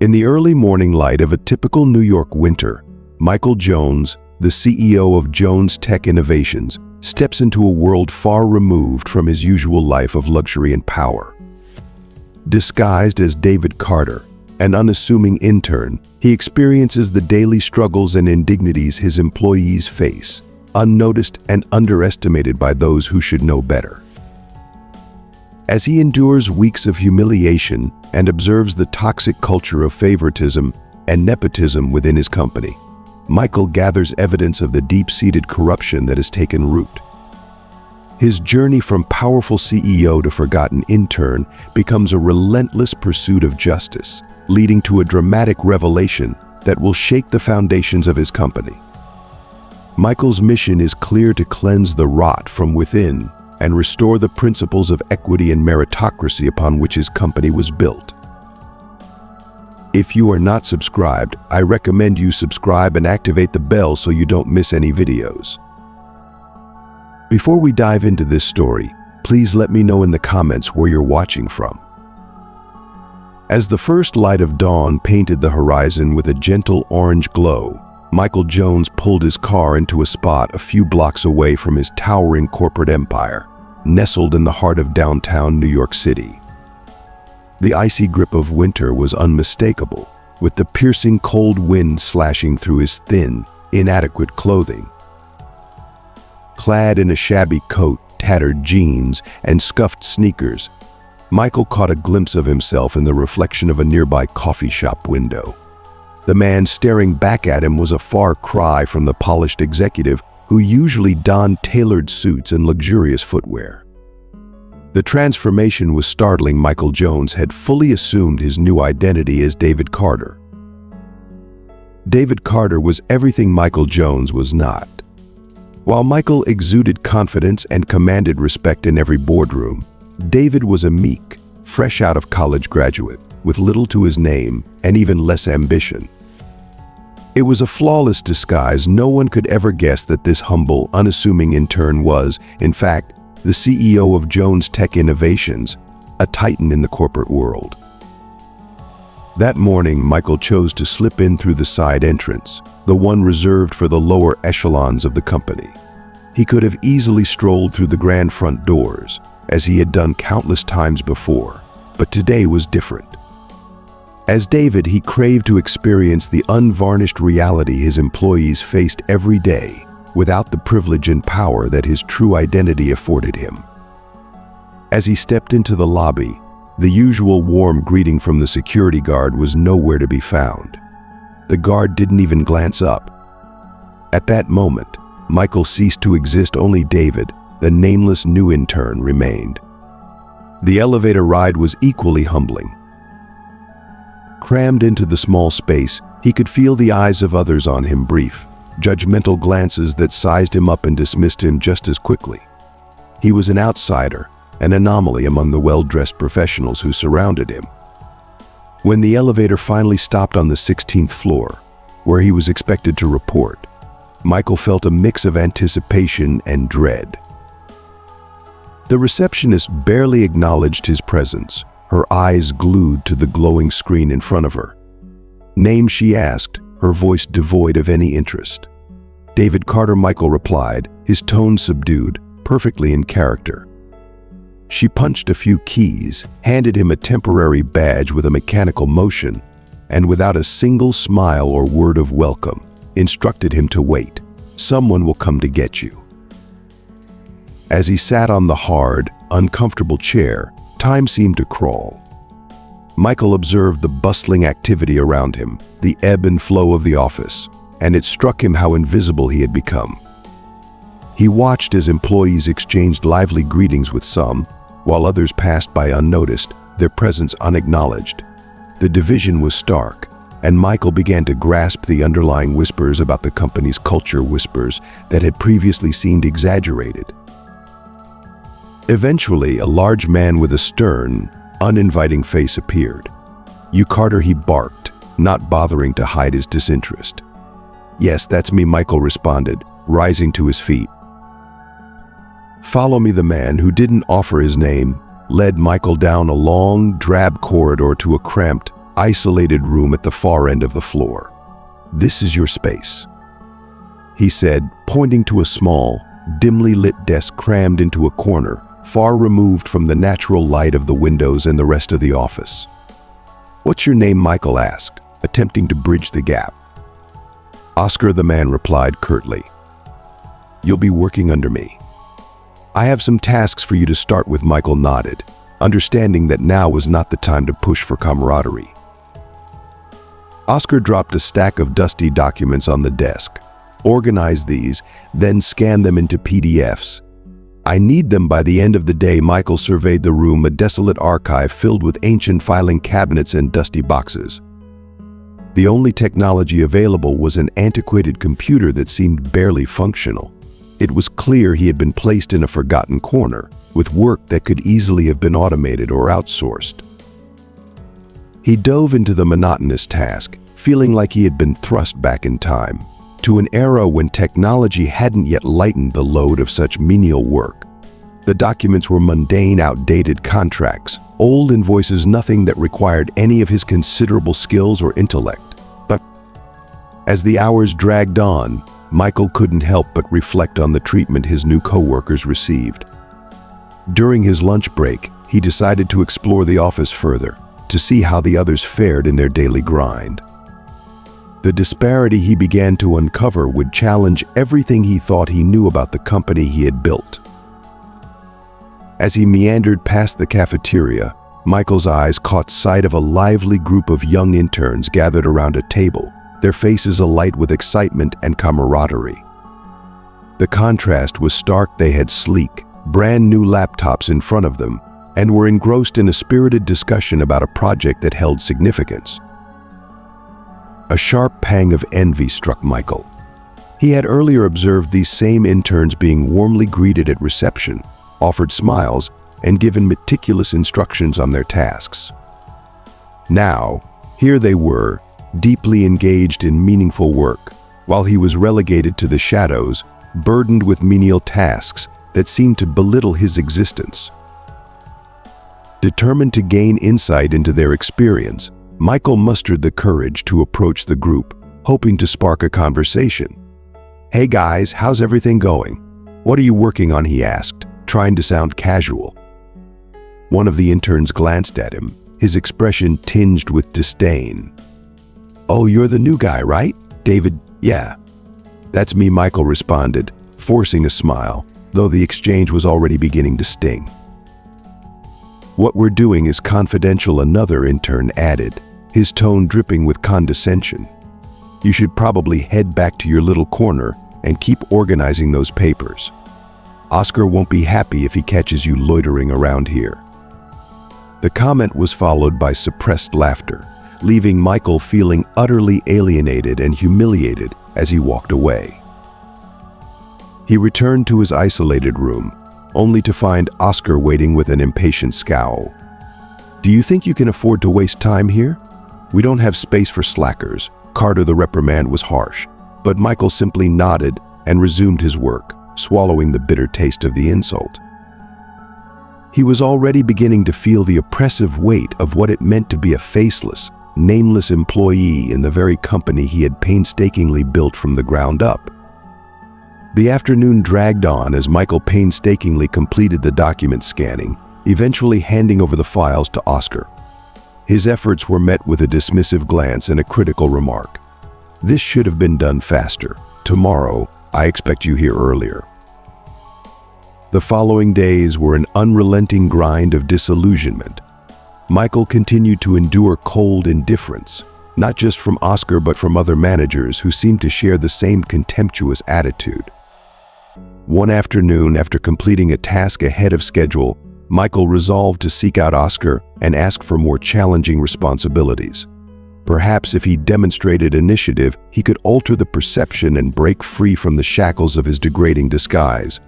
In the early morning light of a typical New York winter, Michael Jones, the CEO of Jones Tech Innovations, steps into a world far removed from his usual life of luxury and power. Disguised as David Carter, an unassuming intern, he experiences the daily struggles and indignities his employees face, unnoticed and underestimated by those who should know better. As he endures weeks of humiliation and observes the toxic culture of favoritism and nepotism within his company, Michael gathers evidence of the deep-seated corruption that has taken root. His journey from powerful CEO to forgotten intern becomes a relentless pursuit of justice, leading to a dramatic revelation that will shake the foundations of his company. Michael's mission is clear: to cleanse the rot from within and restore the principles of equity and meritocracy upon which his company was built. If you are not subscribed, I recommend you subscribe and activate the bell so you don't miss any videos. Before we dive into this story, please let me know in the comments where you're watching from. As the first light of dawn painted the horizon with a gentle orange glow, Michael Jones pulled his car into a spot a few blocks away from his towering corporate empire, nestled in the heart of downtown New York City. The icy grip of winter was unmistakable, with the piercing cold wind slashing through his thin, inadequate clothing. Clad in a shabby coat, tattered jeans, and scuffed sneakers, Michael caught a glimpse of himself in the reflection of a nearby coffee shop window. The man staring back at him was a far cry from the polished executive who usually donned tailored suits and luxurious footwear. The transformation was startling. Michael Jones had fully assumed his new identity as David Carter. David Carter was everything Michael Jones was not. While Michael exuded confidence and commanded respect in every boardroom, David was a meek, fresh out of college graduate, with little to his name and even less ambition. It was a flawless disguise. No one could ever guess that this humble, unassuming intern was, in fact, the CEO of Jones Tech Innovations, a titan in the corporate world. That morning, Michael chose to slip in through the side entrance, the one reserved for the lower echelons of the company. He could have easily strolled through the grand front doors, as he had done countless times before, but today was different. As David, he craved to experience the unvarnished reality his employees faced every day, without the privilege and power that his true identity afforded him. As he stepped into the lobby, the usual warm greeting from the security guard was nowhere to be found. The guard didn't even glance up. At that moment, Michael ceased to exist. Only David, the nameless new intern, remained. The elevator ride was equally humbling. Crammed into the small space, he could feel the eyes of others on him, brief, judgmental glances that sized him up and dismissed him just as quickly. He was an outsider, an anomaly among the well-dressed professionals who surrounded him. When the elevator finally stopped on the 16th floor, where he was expected to report, Michael felt a mix of anticipation and dread. The receptionist barely acknowledged his presence, her eyes glued to the glowing screen in front of her. "Name?" she asked, her voice devoid of any interest. "David Carter," Michael replied, his tone subdued, perfectly in character. She punched a few keys, handed him a temporary badge with a mechanical motion, and without a single smile or word of welcome, instructed him to wait. "Someone will come to get you." As he sat on the hard, uncomfortable chair, time seemed to crawl. Michael observed the bustling activity around him, the ebb and flow of the office, and it struck him how invisible he had become. He watched as employees exchanged lively greetings with some, while others passed by unnoticed, their presence unacknowledged. The division was stark, and Michael began to grasp the underlying whispers about the company's culture, whispers that had previously seemed exaggerated. Eventually, a large man with a stern, uninviting face appeared. "You Carter," he barked, not bothering to hide his disinterest. "Yes, that's me," Michael responded, rising to his feet. "Follow me." The man, who didn't offer his name, led Michael down a long, drab corridor to a cramped, isolated room at the far end of the floor. "This is your space," he said, pointing to a small, dimly lit desk crammed into a corner, far removed from the natural light of the windows and the rest of the office. "What's your name?" Michael asked, attempting to bridge the gap. "Oscar," the man replied curtly. "You'll be working under me." "I have some tasks for you to start with," Michael nodded, understanding that now was not the time to push for camaraderie. Oscar dropped a stack of dusty documents on the desk, organized these, then scanned them into PDFs. "I need them by the end of the day." Michael surveyed the room, a desolate archive filled with ancient filing cabinets and dusty boxes. The only technology available was an antiquated computer that seemed barely functional. It was clear he had been placed in a forgotten corner, with work that could easily have been automated or outsourced. He dove into the monotonous task, feeling like he had been thrust back in time, to an era when technology hadn't yet lightened the load of such menial work. The documents were mundane, outdated contracts, old invoices, nothing that required any of his considerable skills or intellect. But as the hours dragged on, Michael couldn't help but reflect on the treatment his new co-workers received. During his lunch break, he decided to explore the office further, to see how the others fared in their daily grind. The disparity he began to uncover would challenge everything he thought he knew about the company he had built. As he meandered past the cafeteria, Michael's eyes caught sight of a lively group of young interns gathered around a table, their faces alight with excitement and camaraderie. The contrast was stark. They had sleek, brand new laptops in front of them and were engrossed in a spirited discussion about a project that held significance. A sharp pang of envy struck Michael. He had earlier observed these same interns being warmly greeted at reception, offered smiles, and given meticulous instructions on their tasks. Now, here they were, deeply engaged in meaningful work, while he was relegated to the shadows, burdened with menial tasks that seemed to belittle his existence. Determined to gain insight into their experience, Michael mustered the courage to approach the group, hoping to spark a conversation. "Hey guys, how's everything going? What are you working on?" he asked, trying to sound casual. One of the interns glanced at him, his expression tinged with disdain. "Oh, you're the new guy, right? David?" "Yeah, that's me," Michael responded, forcing a smile, though the exchange was already beginning to sting. "What we're doing is confidential," another intern added, his tone dripping with condescension. "You should probably head back to your little corner and keep organizing those papers. Oscar won't be happy if he catches you loitering around here." The comment was followed by suppressed laughter, leaving Michael feeling utterly alienated and humiliated as he walked away. He returned to his isolated room, only to find Oscar waiting with an impatient scowl. "Do you think you can afford to waste time here? We don't have space for slackers." Carter, the reprimand was harsh, but Michael simply nodded and resumed his work, swallowing the bitter taste of the insult. He was already beginning to feel the oppressive weight of what it meant to be a faceless, nameless employee in the very company he had painstakingly built from the ground up. The afternoon dragged on as Michael painstakingly completed the document scanning, eventually handing over the files to Oscar. His efforts were met with a dismissive glance and a critical remark. "This should have been done faster. Tomorrow, I expect you here earlier." The following days were an unrelenting grind of disillusionment. Michael continued to endure cold indifference, not just from Oscar but from other managers who seemed to share the same contemptuous attitude. One afternoon, after completing a task ahead of schedule, Michael resolved to seek out Oscar and ask for more challenging responsibilities. Perhaps if he demonstrated initiative, he could alter the perception and break free from the shackles of his degrading disguise.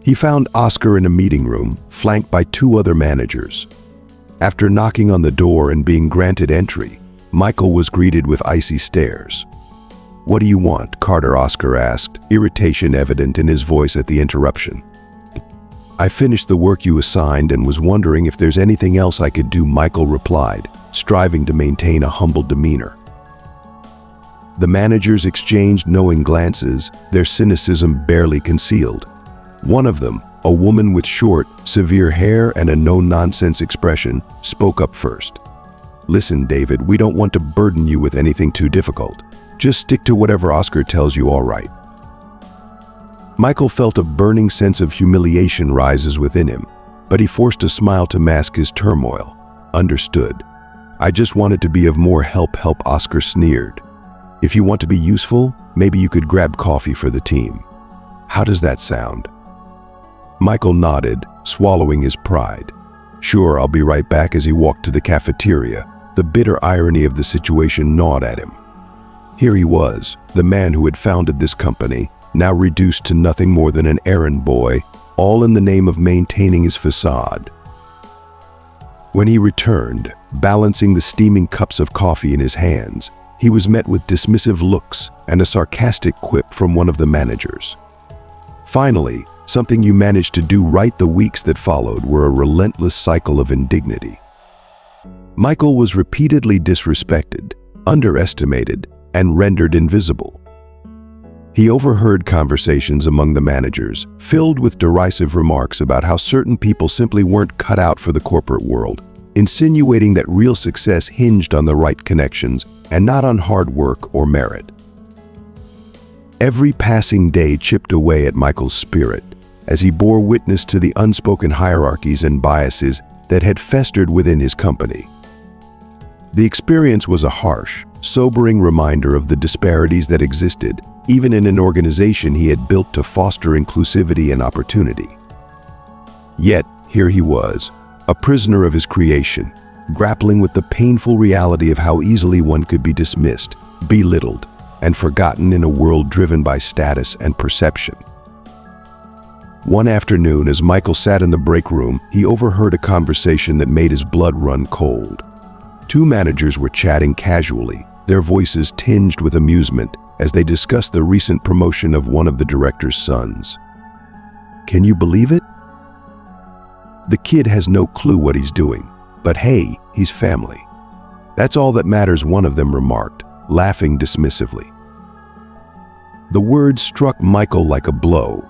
He found Oscar in a meeting room, flanked by two other managers. After knocking on the door and being granted entry, Michael was greeted with icy stares. "What do you want?" Oscar asked, irritation evident in his voice at the interruption. "I finished the work you assigned and was wondering if there's anything else I could do," Michael replied, striving to maintain a humble demeanor. The managers exchanged knowing glances, their cynicism barely concealed. One of them, a woman with short, severe hair and a no-nonsense expression, spoke up first. "Listen, David, we don't want to burden you with anything too difficult. Just stick to whatever Oscar tells you, all right." Michael felt a burning sense of humiliation rises within him, but he forced a smile to mask his turmoil. "Understood. I just wanted to be of more help," Oscar sneered. "If you want to be useful, maybe you could grab coffee for the team. How does that sound?" Michael nodded, swallowing his pride. "Sure, I'll be right back," as he walked to the cafeteria. The bitter irony of the situation gnawed at him. Here he was, the man who had founded this company, now reduced to nothing more than an errand boy, all in the name of maintaining his facade. When he returned, balancing the steaming cups of coffee in his hands, he was met with dismissive looks and a sarcastic quip from one of the managers. Finally, something you managed to do right. The weeks that followed were a relentless cycle of indignity. Michael was repeatedly disrespected, underestimated, and rendered invisible. He overheard conversations among the managers, filled with derisive remarks about how certain people simply weren't cut out for the corporate world, insinuating that real success hinged on the right connections and not on hard work or merit. Every passing day chipped away at Michael's spirit, as he bore witness to the unspoken hierarchies and biases that had festered within his company. The experience was a harsh, sobering reminder of the disparities that existed, even in an organization he had built to foster inclusivity and opportunity. Yet, here he was, a prisoner of his creation, grappling with the painful reality of how easily one could be dismissed, belittled, and forgotten in a world driven by status and perception. One afternoon, as Michael sat in the break room, he overheard a conversation that made his blood run cold. Two managers were chatting casually, their voices tinged with amusement as they discussed the recent promotion of one of the director's sons. "Can you believe it? The kid has no clue what he's doing, but hey, he's family. That's all that matters," one of them remarked, laughing dismissively. The words struck Michael like a blow.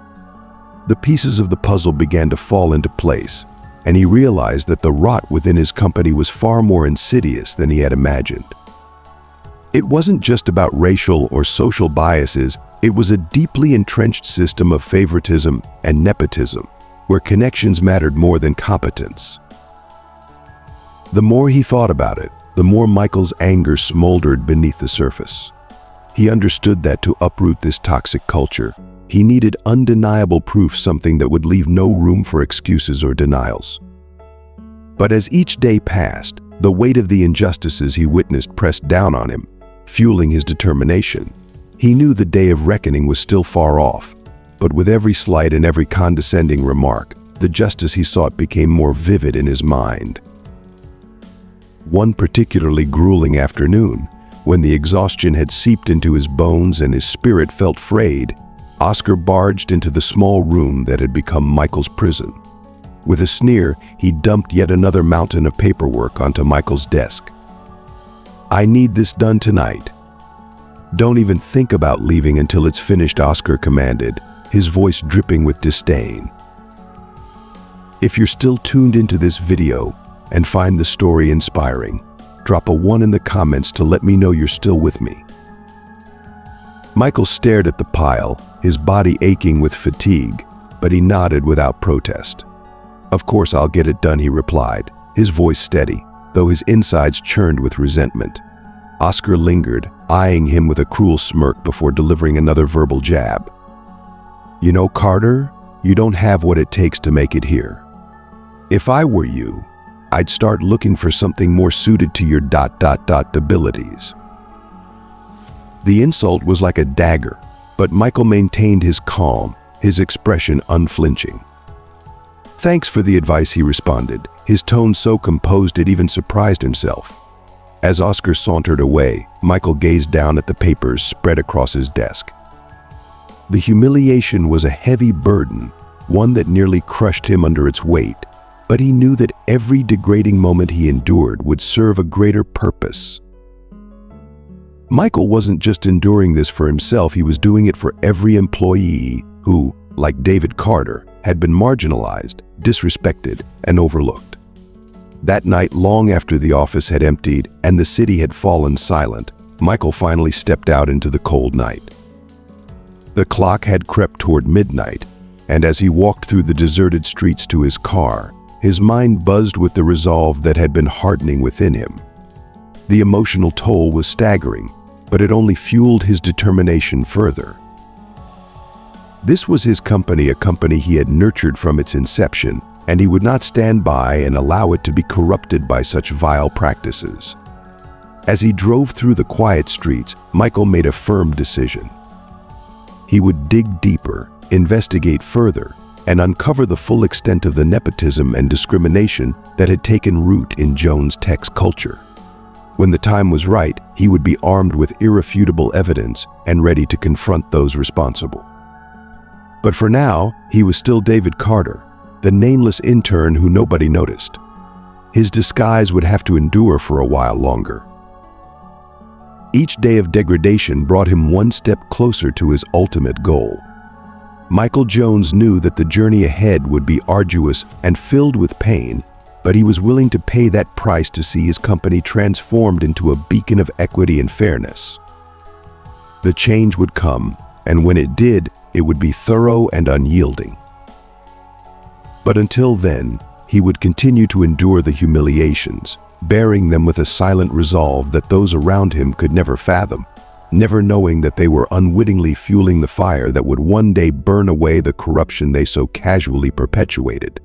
The pieces of the puzzle began to fall into place, and he realized that the rot within his company was far more insidious than he had imagined. It wasn't just about racial or social biases, it was a deeply entrenched system of favoritism and nepotism, where connections mattered more than competence. The more he thought about it, the more Michael's anger smoldered beneath the surface. He understood that to uproot this toxic culture, he needed undeniable proof, something that would leave no room for excuses or denials. But as each day passed, the weight of the injustices he witnessed pressed down on him, fueling his determination. He knew the day of reckoning was still far off, but with every slight and every condescending remark, the justice he sought became more vivid in his mind. One particularly grueling afternoon, when the exhaustion had seeped into his bones and his spirit felt frayed, Oscar barged into the small room that had become Michael's prison. With a sneer, he dumped yet another mountain of paperwork onto Michael's desk. "I need this done tonight." "Don't even think about leaving until it's finished," Oscar commanded, his voice dripping with disdain. If you're still tuned into this video and find the story inspiring, drop a 1 in the comments to let me know you're still with me. Michael stared at the pile, his body aching with fatigue, but he nodded without protest. "Of course I'll get it done," he replied, his voice steady, though his insides churned with resentment. Oscar lingered, eyeing him with a cruel smirk before delivering another verbal jab. "You know, Carter, you don't have what it takes to make it here. If I were you, I'd start looking for something more suited to your ... abilities." The insult was like a dagger, but Michael maintained his calm, his expression unflinching. "Thanks for the advice," he responded, his tone so composed it even surprised himself. As Oscar sauntered away, Michael gazed down at the papers spread across his desk. The humiliation was a heavy burden, one that nearly crushed him under its weight, but he knew that every degrading moment he endured would serve a greater purpose. Michael wasn't just enduring this for himself, he was doing it for every employee who, like David Carter, had been marginalized, disrespected, and overlooked. That night, long after the office had emptied and the city had fallen silent, Michael finally stepped out into the cold night. The clock had crept toward midnight, and as he walked through the deserted streets to his car, his mind buzzed with the resolve that had been hardening within him. The emotional toll was staggering, but it only fueled his determination further. This was his company, a company he had nurtured from its inception, and he would not stand by and allow it to be corrupted by such vile practices. As he drove through the quiet streets, Michael made a firm decision. He would dig deeper, investigate further, and uncover the full extent of the nepotism and discrimination that had taken root in Jones Tech's culture. When the time was right, he would be armed with irrefutable evidence and ready to confront those responsible. But for now, he was still David Carter, the nameless intern who nobody noticed. His disguise would have to endure for a while longer. Each day of degradation brought him one step closer to his ultimate goal. Michael Jones knew that the journey ahead would be arduous and filled with pain, but he was willing to pay that price to see his company transformed into a beacon of equity and fairness. The change would come, and when it did, it would be thorough and unyielding. But until then, he would continue to endure the humiliations, bearing them with a silent resolve that those around him could never fathom, never knowing that they were unwittingly fueling the fire that would one day burn away the corruption they so casually perpetuated.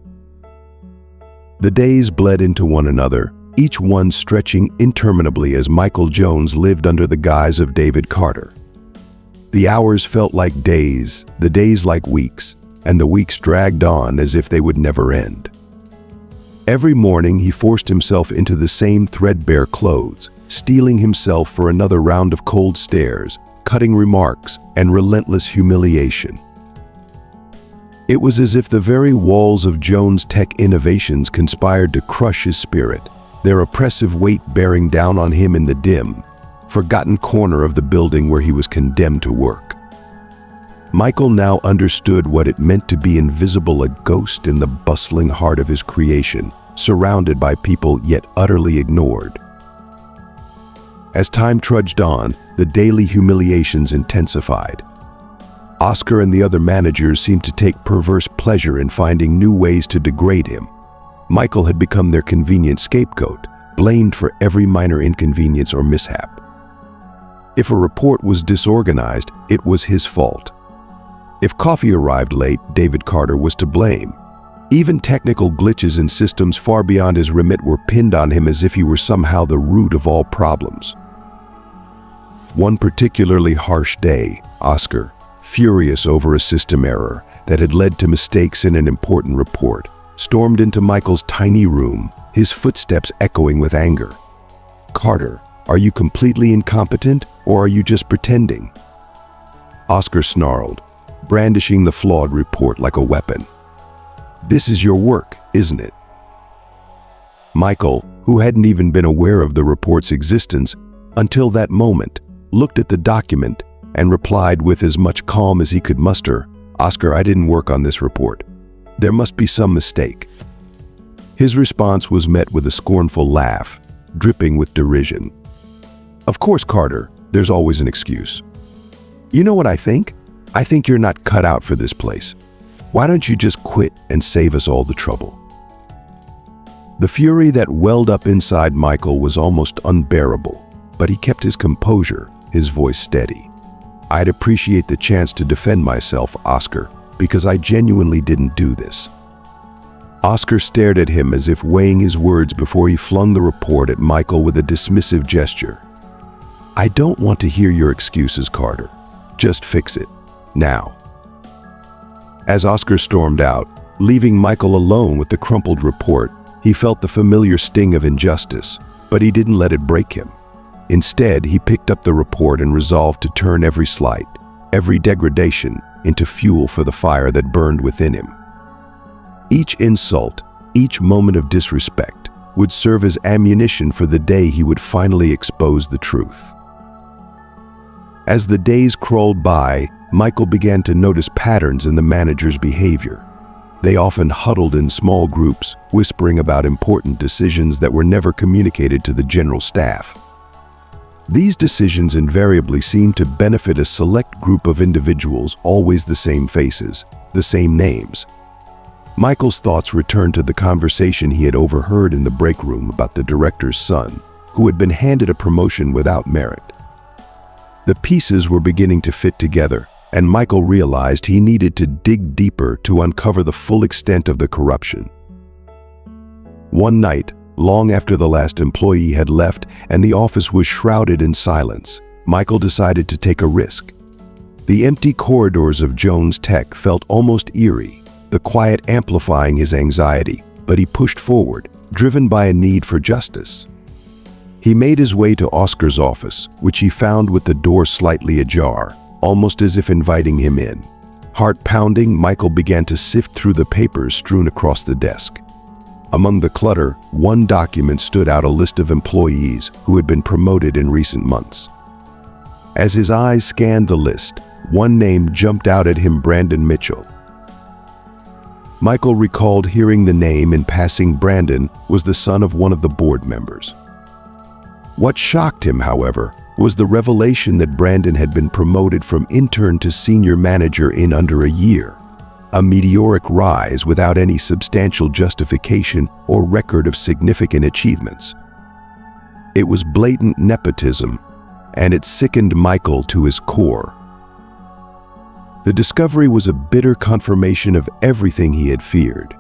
The days bled into one another, each one stretching interminably as Michael Jones lived under the guise of David Carter. The hours felt like days, the days like weeks, and the weeks dragged on as if they would never end. Every morning he forced himself into the same threadbare clothes, steeling himself for another round of cold stares, cutting remarks, and relentless humiliation. It was as if the very walls of Jones Tech Innovations conspired to crush his spirit, their oppressive weight bearing down on him in the dim, forgotten corner of the building where he was condemned to work. Michael now understood what it meant to be invisible, a ghost in the bustling heart of his creation, surrounded by people yet utterly ignored. As time trudged on, the daily humiliations intensified. Oscar and the other managers seemed to take perverse pleasure in finding new ways to degrade him. Michael had become their convenient scapegoat, blamed for every minor inconvenience or mishap. If a report was disorganized, it was his fault. If coffee arrived late, David Carter was to blame. Even technical glitches in systems far beyond his remit were pinned on him as if he were somehow the root of all problems. One particularly harsh day, Oscar, furious over a system error that had led to mistakes in an important report, stormed into Michael's tiny room, his footsteps echoing with anger. "Carter, are you completely incompetent, or are you just pretending?" Oscar snarled, brandishing the flawed report like a weapon. "This is your work, isn't it?" Michael, who hadn't even been aware of the report's existence until that moment, looked at the document and replied with as much calm as he could muster, "Oscar, I didn't work on this report. There must be some mistake." His response was met with a scornful laugh, dripping with derision. "Of course, Carter, there's always an excuse. You know what I think? I think you're not cut out for this place. Why don't you just quit and save us all the trouble?" The fury that welled up inside Michael was almost unbearable, but he kept his composure, his voice steady. "I'd appreciate the chance to defend myself, Oscar, because I genuinely didn't do this." Oscar stared at him as if weighing his words before he flung the report at Michael with a dismissive gesture. "I don't want to hear your excuses, Carter. Just fix it. Now." As Oscar stormed out, leaving Michael alone with the crumpled report, he felt the familiar sting of injustice, but he didn't let it break him. Instead, he picked up the report and resolved to turn every slight, every degradation, into fuel for the fire that burned within him. Each insult, Each moment of disrespect would serve as ammunition for the day he would finally expose the truth. As the days crawled by, Michael began to notice patterns in the manager's behavior. They often huddled in small groups, whispering about important decisions that were never communicated to the general staff. These decisions invariably seemed to benefit a select group of individuals, always the same faces, the same names. Michael's thoughts returned to the conversation he had overheard in the break room about the director's son, who had been handed a promotion without merit. The pieces were beginning to fit together, and Michael realized he needed to dig deeper to uncover the full extent of the corruption. One night, long after the last employee had left and the office was shrouded in silence, Michael decided to take a risk. The empty corridors of Jones Tech felt almost eerie, the quiet amplifying his anxiety, but he pushed forward, driven by a need for justice. He made his way to Oscar's office, which he found with the door slightly ajar, almost as if inviting him in. Heart pounding, Michael began to sift through the papers strewn across the desk. Among the clutter, one document stood out, a list of employees who had been promoted in recent months. As his eyes scanned the list, one name jumped out at him: Brandon Mitchell. Michael recalled hearing the name in passing. Brandon was the son of one of the board members. What shocked him, however, was the revelation that Brandon had been promoted from intern to senior manager in under a year, a meteoric rise without any substantial justification or record of significant achievements. It was blatant nepotism, and it sickened Michael to his core. The discovery was a bitter confirmation of everything he had feared.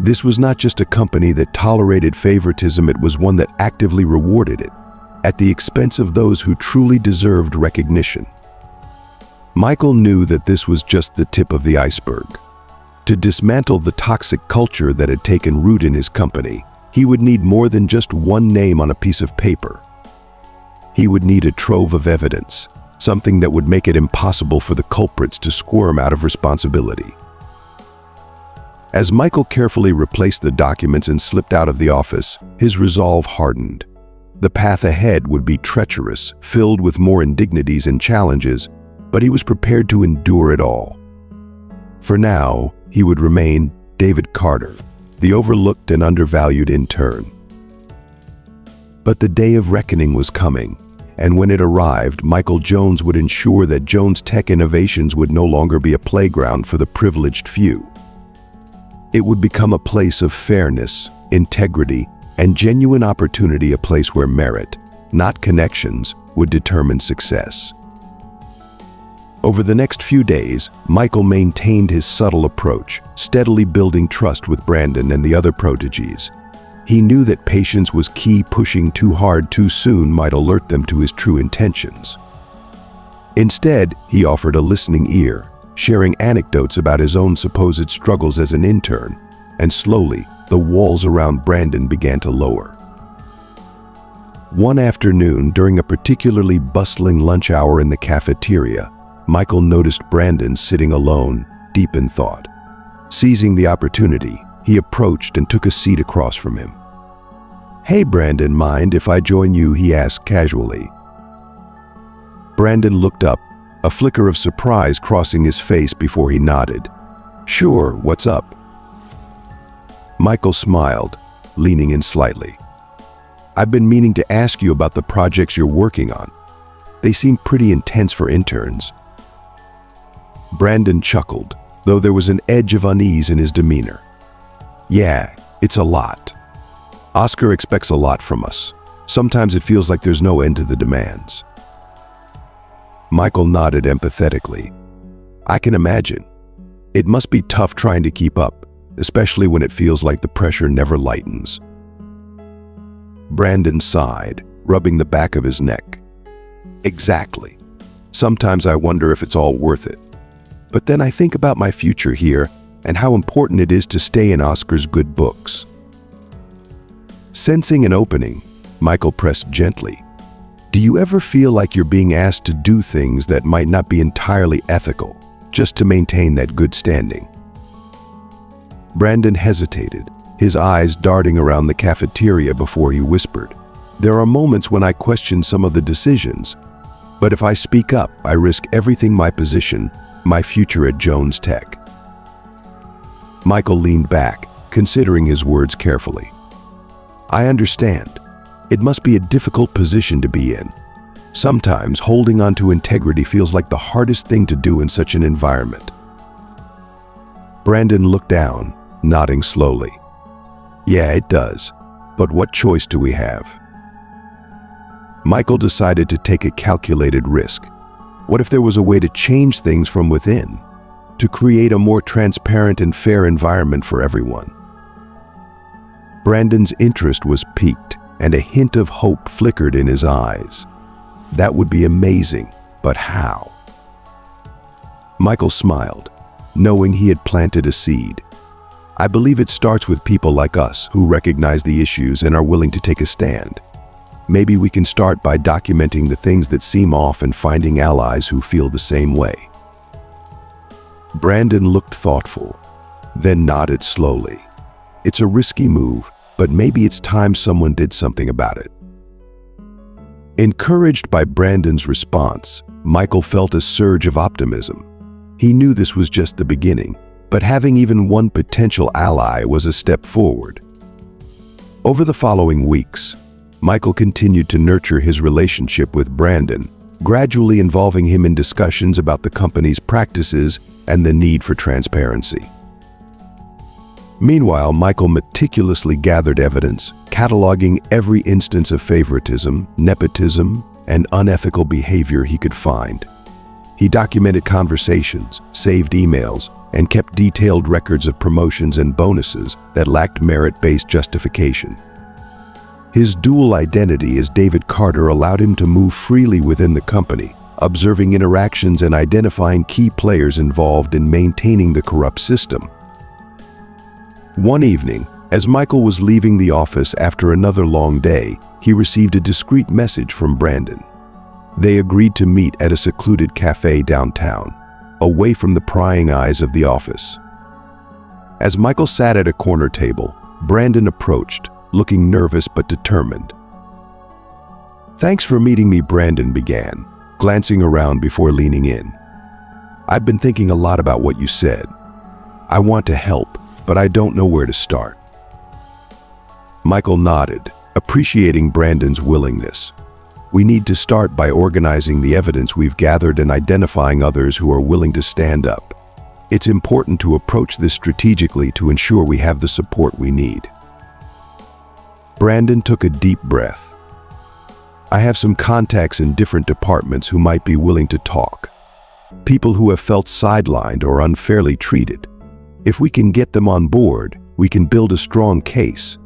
This was not just a company that tolerated favoritism, it was one that actively rewarded it, at the expense of those who truly deserved recognition. Michael knew that this was just the tip of the iceberg. To dismantle the toxic culture that had taken root in his company, he would need more than just one name on a piece of paper. He would need a trove of evidence, something that would make it impossible for the culprits to squirm out of responsibility. As Michael carefully replaced the documents and slipped out of the office, his resolve hardened. The path ahead would be treacherous, filled with more indignities and challenges, but he was prepared to endure it all. For now, he would remain David Carter, the overlooked and undervalued intern. But the day of reckoning was coming, and when it arrived, Michael Jones would ensure that Jones Tech Innovations would no longer be a playground for the privileged few. It would become a place of fairness, integrity, and genuine opportunity, a place where merit, not connections, would determine success. Over the next few days, Michael maintained his subtle approach, steadily building trust with Brandon and the other proteges. He knew that patience was key. Pushing too hard too soon might alert them to his true intentions. Instead, he offered a listening ear, sharing anecdotes about his own supposed struggles as an intern, and slowly, the walls around Brandon began to lower. One afternoon, during a particularly bustling lunch hour in the cafeteria, Michael noticed Brandon sitting alone, deep in thought. Seizing the opportunity, he approached and took a seat across from him. "Hey Brandon, mind if I join you?" he asked casually. Brandon looked up, a flicker of surprise crossing his face before he nodded. "Sure, what's up?" Michael smiled, leaning in slightly. "I've been meaning to ask you about the projects you're working on. They seem pretty intense for interns." Brandon chuckled, though there was an edge of unease in his demeanor. "Yeah, it's a lot. Oscar expects a lot from us. Sometimes it feels like there's no end to the demands." Michael nodded empathetically. "I can imagine. It must be tough trying to keep up, especially when it feels like the pressure never lightens." Brandon sighed, rubbing the back of his neck. "Exactly. Sometimes I wonder if it's all worth it. But then I think about my future here and how important it is to stay in Oscar's good books." Sensing an opening, Michael pressed gently. "Do you ever feel like you're being asked to do things that might not be entirely ethical, just to maintain that good standing?" Brandon hesitated, his eyes darting around the cafeteria before he whispered, "There are moments when I question some of the decisions, but if I speak up, I risk everything: my position, my future at Jones Tech." Michael leaned back, considering his words carefully. "I understand. It must be a difficult position to be in. Sometimes holding on to integrity feels like the hardest thing to do in such an environment." Brandon looked down, nodding slowly. "Yeah, it does. But what choice do we have?" Michael decided to take a calculated risk. What if there was a way to change things from within, to create a more transparent and fair environment for everyone? Brandon's interest was piqued, and a hint of hope flickered in his eyes. That would be amazing, but how? Michael smiled, knowing he had planted a seed. "I believe it starts with people like us who recognize the issues and are willing to take a stand. Maybe we can start by documenting the things that seem off and finding allies who feel the same way." Brandon looked thoughtful, then nodded slowly. "It's a risky move, but maybe it's time someone did something about it." Encouraged by Brandon's response, Michael felt a surge of optimism. He knew this was just the beginning, but having even one potential ally was a step forward. Over the following weeks, Michael continued to nurture his relationship with Brandon, gradually involving him in discussions about the company's practices and the need for transparency. Meanwhile, Michael meticulously gathered evidence, cataloging every instance of favoritism, nepotism, and unethical behavior he could find. He documented conversations, saved emails, and kept detailed records of promotions and bonuses that lacked merit-based justification. His dual identity as David Carter allowed him to move freely within the company, observing interactions and identifying key players involved in maintaining the corrupt system. One evening, as Michael was leaving the office after another long day, he received a discreet message from Brandon. They agreed to meet at a secluded cafe downtown, away from the prying eyes of the office. As Michael sat at a corner table, Brandon approached, looking nervous but determined. "Thanks for meeting me," Brandon began, glancing around before leaning in. "I've been thinking a lot about what you said. I want to help, but I don't know where to start." Michael nodded, appreciating Brandon's willingness. "We need to start by organizing the evidence we've gathered and identifying others who are willing to stand up. It's important to approach this strategically to ensure we have the support we need." Brandon took a deep breath. "I have some contacts in different departments who might be willing to talk. People who have felt sidelined or unfairly treated. If we can get them on board, we can build a strong case."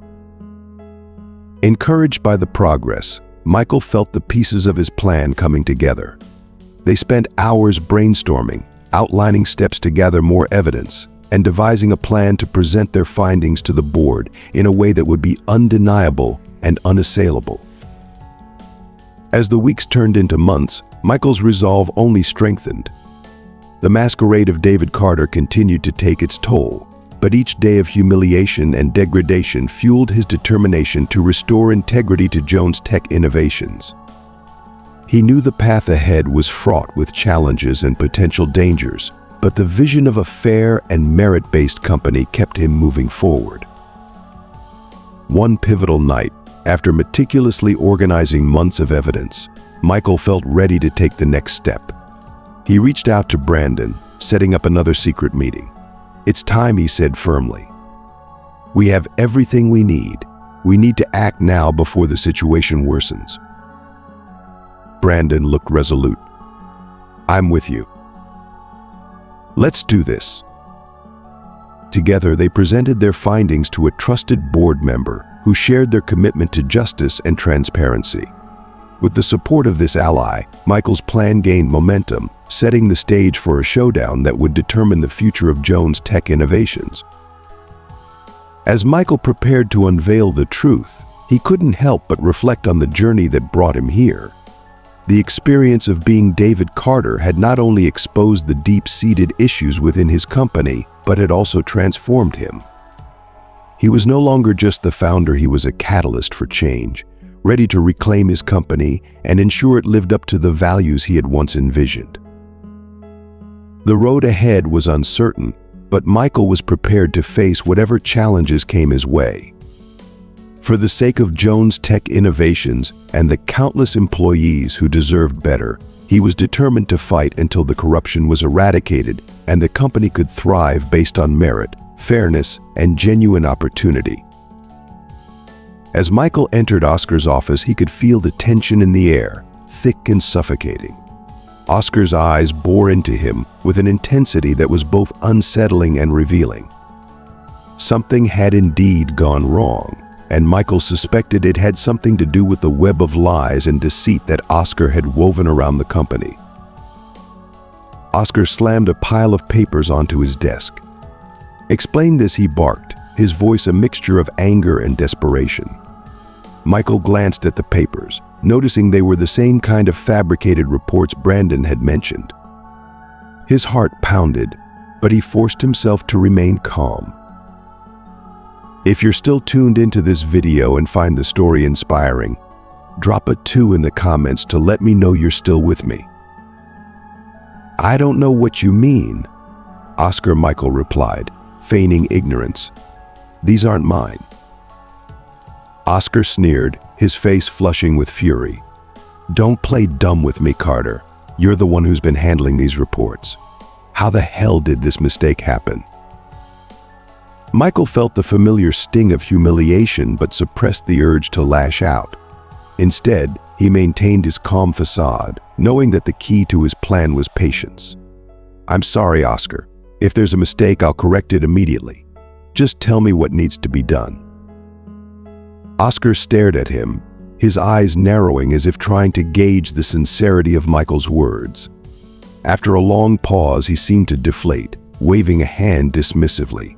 Encouraged by the progress, Michael felt the pieces of his plan coming together. They spent hours brainstorming, outlining steps to gather more evidence, and devising a plan to present their findings to the board in a way that would be undeniable and unassailable. As the weeks turned into months, Michael's resolve only strengthened. The masquerade of David Carter continued to take its toll, but each day of humiliation and degradation fueled his determination to restore integrity to Jones Tech Innovations. He knew the path ahead was fraught with challenges and potential dangers, but the vision of a fair and merit-based company kept him moving forward. One pivotal night, after meticulously organizing months of evidence, Michael felt ready to take the next step. He reached out to Brandon, setting up another secret meeting. "It's time," he said firmly. "We have everything we need. We need to act now before the situation worsens." Brandon looked resolute. "I'm with you. Let's do this." Together, they presented their findings to a trusted board member who shared their commitment to justice and transparency. With the support of this ally, Michael's plan gained momentum, setting the stage for a showdown that would determine the future of Jones Tech Innovations. As Michael prepared to unveil the truth, he couldn't help but reflect on the journey that brought him here. The experience of being David Carter had not only exposed the deep-seated issues within his company, but had also transformed him. He was no longer just the founder, he was a catalyst for change, ready to reclaim his company and ensure it lived up to the values he had once envisioned. The road ahead was uncertain, but Michael was prepared to face whatever challenges came his way. For the sake of Jones Tech Innovations and the countless employees who deserved better, he was determined to fight until the corruption was eradicated and the company could thrive based on merit, fairness, and genuine opportunity. As Michael entered Oscar's office, he could feel the tension in the air, thick and suffocating. Oscar's eyes bore into him with an intensity that was both unsettling and revealing. Something had indeed gone wrong, and Michael suspected it had something to do with the web of lies and deceit that Oscar had woven around the company. Oscar slammed a pile of papers onto his desk. "Explain this," he barked, his voice a mixture of anger and desperation. Michael glanced at the papers, noticing they were the same kind of fabricated reports Brandon had mentioned. His heart pounded, but he forced himself to remain calm. If you're still tuned into this video and find the story inspiring, drop a 2 in the comments to let me know you're still with me. "I don't know what you mean," Oscar, Michael replied, feigning ignorance. "These aren't mine." Oscar sneered, his face flushing with fury. "Don't play dumb with me, Carter. You're the one who's been handling these reports. How the hell did this mistake happen?" Michael felt the familiar sting of humiliation but suppressed the urge to lash out. Instead, he maintained his calm facade, knowing that the key to his plan was patience. "I'm sorry, Oscar. If there's a mistake, I'll correct it immediately. Just tell me what needs to be done." Oscar stared at him, his eyes narrowing as if trying to gauge the sincerity of Michael's words. After a long pause, he seemed to deflate, waving a hand dismissively.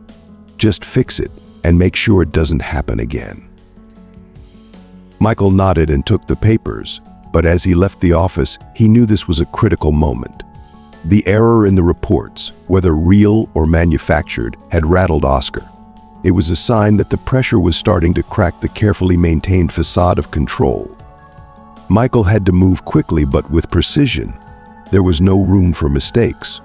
"Just fix it and make sure it doesn't happen again." Michael nodded and took the papers, but as he left the office, he knew this was a critical moment. The error in the reports, whether real or manufactured, had rattled Oscar. It was a sign that the pressure was starting to crack the carefully maintained facade of control. Michael had to move quickly but with precision. There was no room for mistakes.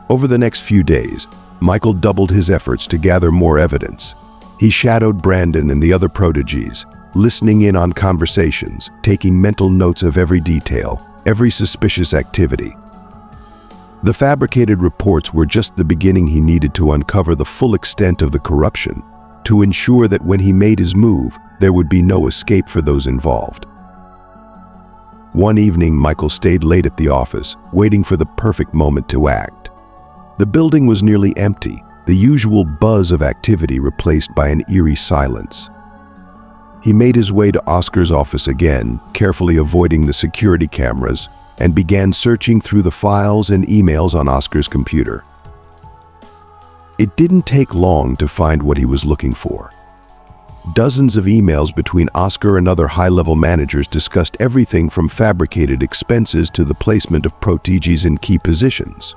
Over the next few days, Michael doubled his efforts to gather more evidence. He shadowed Brandon and the other proteges, listening in on conversations, taking mental notes of every detail, every suspicious activity. The fabricated reports were just the beginning. He needed to uncover the full extent of the corruption, to ensure that when he made his move, there would be no escape for those involved. One evening, Michael stayed late at the office, waiting for the perfect moment to act. The building was nearly empty, the usual buzz of activity replaced by an eerie silence. He made his way to Oscar's office again, carefully avoiding the security cameras, and began searching through the files and emails on Oscar's computer. It didn't take long to find what he was looking for. Dozens of emails between Oscar and other high-level managers discussed everything from fabricated expenses to the placement of proteges in key positions.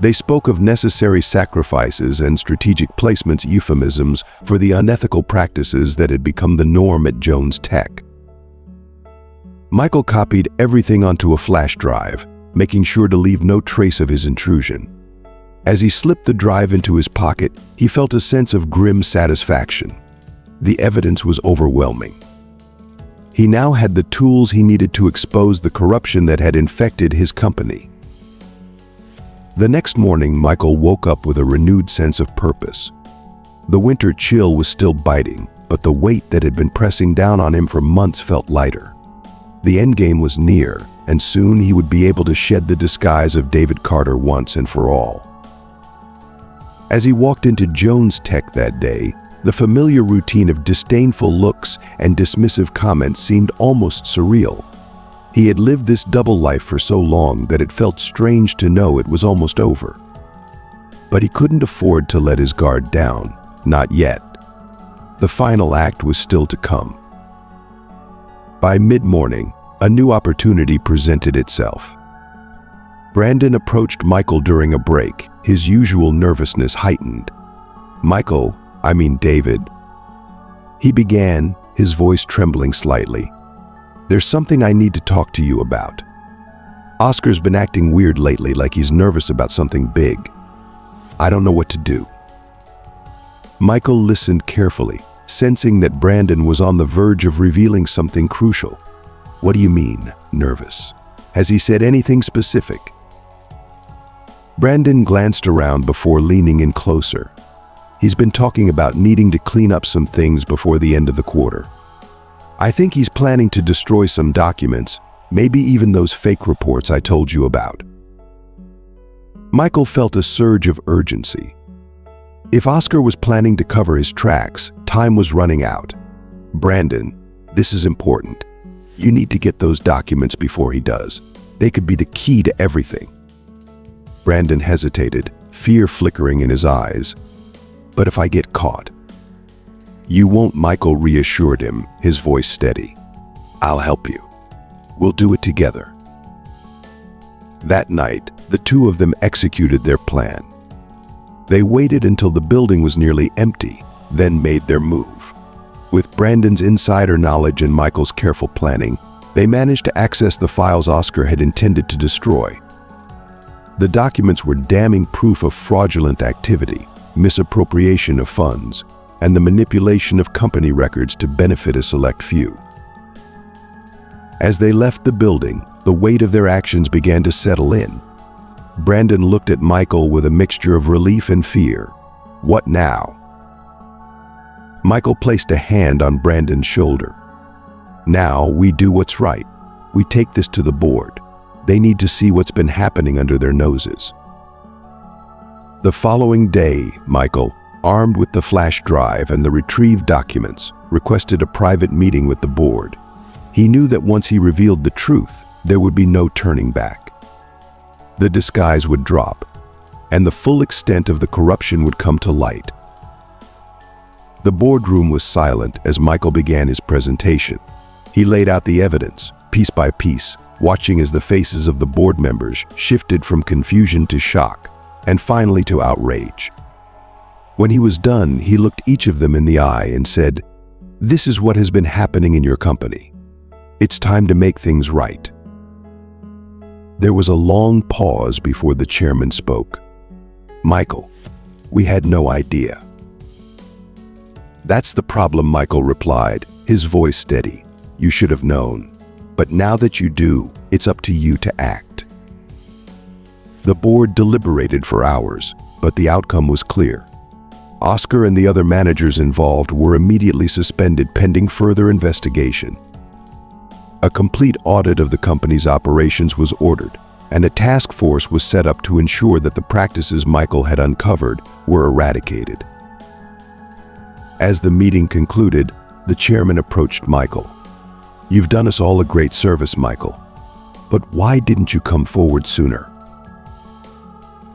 They spoke of necessary sacrifices and strategic placements, euphemisms for the unethical practices that had become the norm at Jones Tech. Michael copied everything onto a flash drive, making sure to leave no trace of his intrusion. As he slipped the drive into his pocket, he felt a sense of grim satisfaction. The evidence was overwhelming. He now had the tools he needed to expose the corruption that had infected his company. The next morning, Michael woke up with a renewed sense of purpose. The winter chill was still biting, but the weight that had been pressing down on him for months felt lighter. The endgame was near, and soon he would be able to shed the disguise of David Carter once and for all. As he walked into Jones Tech that day, the familiar routine of disdainful looks and dismissive comments seemed almost surreal. He had lived this double life for so long that it felt strange to know it was almost over. But he couldn't afford to let his guard down, not yet. The final act was still to come. By mid-morning, a new opportunity presented itself. Brandon approached Michael during a break, his usual nervousness heightened. "Michael, I mean David," he began, his voice trembling slightly. "There's something I need to talk to you about. Oscar's been acting weird lately, like he's nervous about something big. I don't know what to do." Michael listened carefully, sensing that Brandon was on the verge of revealing something crucial. "What do you mean, nervous? Has he said anything specific?" Brandon glanced around before leaning in closer. "He's been talking about needing to clean up some things before the end of the quarter. I think he's planning to destroy some documents, maybe even those fake reports I told you about." Michael felt a surge of urgency. If Oscar was planning to cover his tracks, time was running out. "Brandon, this is important. You need to get those documents before he does. They could be the key to everything." Brandon hesitated, fear flickering in his eyes. "But if I get caught?" "You won't," Michael reassured him, his voice steady. "I'll help you. We'll do it together." That night, the two of them executed their plan. They waited until the building was nearly empty, then made their move. With Brandon's insider knowledge and Michael's careful planning, they managed to access the files Oscar had intended to destroy. The documents were damning proof of fraudulent activity, misappropriation of funds, and the manipulation of company records to benefit a select few. As they left the building, the weight of their actions began to settle in. Brandon looked at Michael with a mixture of relief and fear. "What now?" Michael placed a hand on Brandon's shoulder. "Now we do what's right. We take this to the board. They need to see what's been happening under their noses." The following day, Michael, armed with the flash drive and the retrieved documents, requested a private meeting with the board. He knew that once he revealed the truth, there would be no turning back. The disguise would drop, and the full extent of the corruption would come to light. The boardroom was silent as Michael began his presentation. He laid out the evidence, piece by piece, watching as the faces of the board members shifted from confusion to shock, and finally to outrage. When he was done, he looked each of them in the eye and said, "This is what has been happening in your company. It's time to make things right." There was a long pause before the chairman spoke. "Michael, we had no idea." "That's the problem," Michael replied, his voice steady. "You should have known. But now that you do, it's up to you to act." The board deliberated for hours, but the outcome was clear. Oscar and the other managers involved were immediately suspended pending further investigation. A complete audit of the company's operations was ordered, and a task force was set up to ensure that the practices Michael had uncovered were eradicated. As the meeting concluded, the chairman approached Michael. "You've done us all a great service, Michael. But why didn't you come forward sooner?"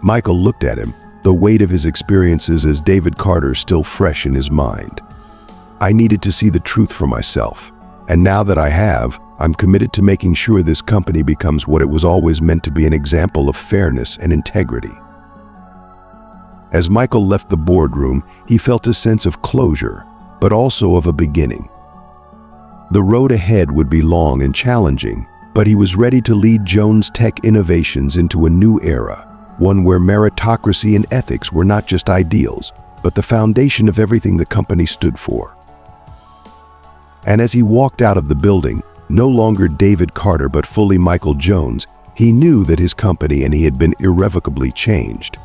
Michael looked at him, the weight of his experiences as David Carter still fresh in his mind. "I needed to see the truth for myself, and now that I have, I'm committed to making sure this company becomes what it was always meant to be, an example of fairness and integrity." As Michael left the boardroom, he felt a sense of closure, but also of a beginning. The road ahead would be long and challenging, but he was ready to lead Jones Tech Innovations into a new era, one where meritocracy and ethics were not just ideals, but the foundation of everything the company stood for. And as he walked out of the building, no longer David Carter but fully Michael Jones, he knew that his company and he had been irrevocably changed.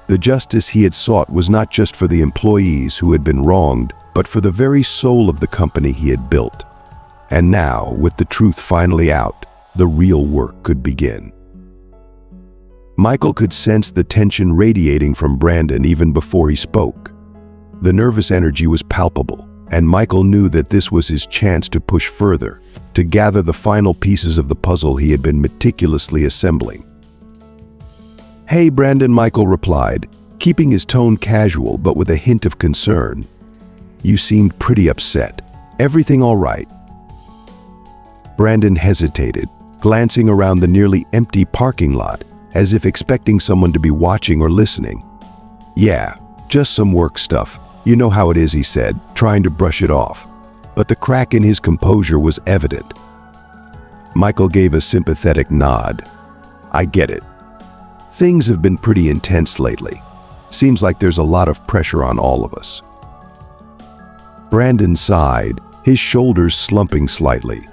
The justice he had sought was not just for the employees who had been wronged, but for the very soul of the company he had built. And now, with the truth finally out, the real work could begin. Michael could sense the tension radiating from Brandon even before he spoke. The nervous energy was palpable, and Michael knew that this was his chance to push further, to gather the final pieces of the puzzle he had been meticulously assembling. "Hey, Brandon," Michael replied, keeping his tone casual but with a hint of concern. "You seemed pretty upset. Everything all right?" Brandon hesitated, glancing around the nearly empty parking lot, as if expecting someone to be watching or listening. "Yeah, Just some work stuff. You know how it is, he said, trying to brush it off. But the crack in his composure was evident. Michael gave a sympathetic nod. I get it. Things have been pretty intense lately. Seems like there's a lot of pressure on all of us. Brandon sighed, his shoulders slumping slightly.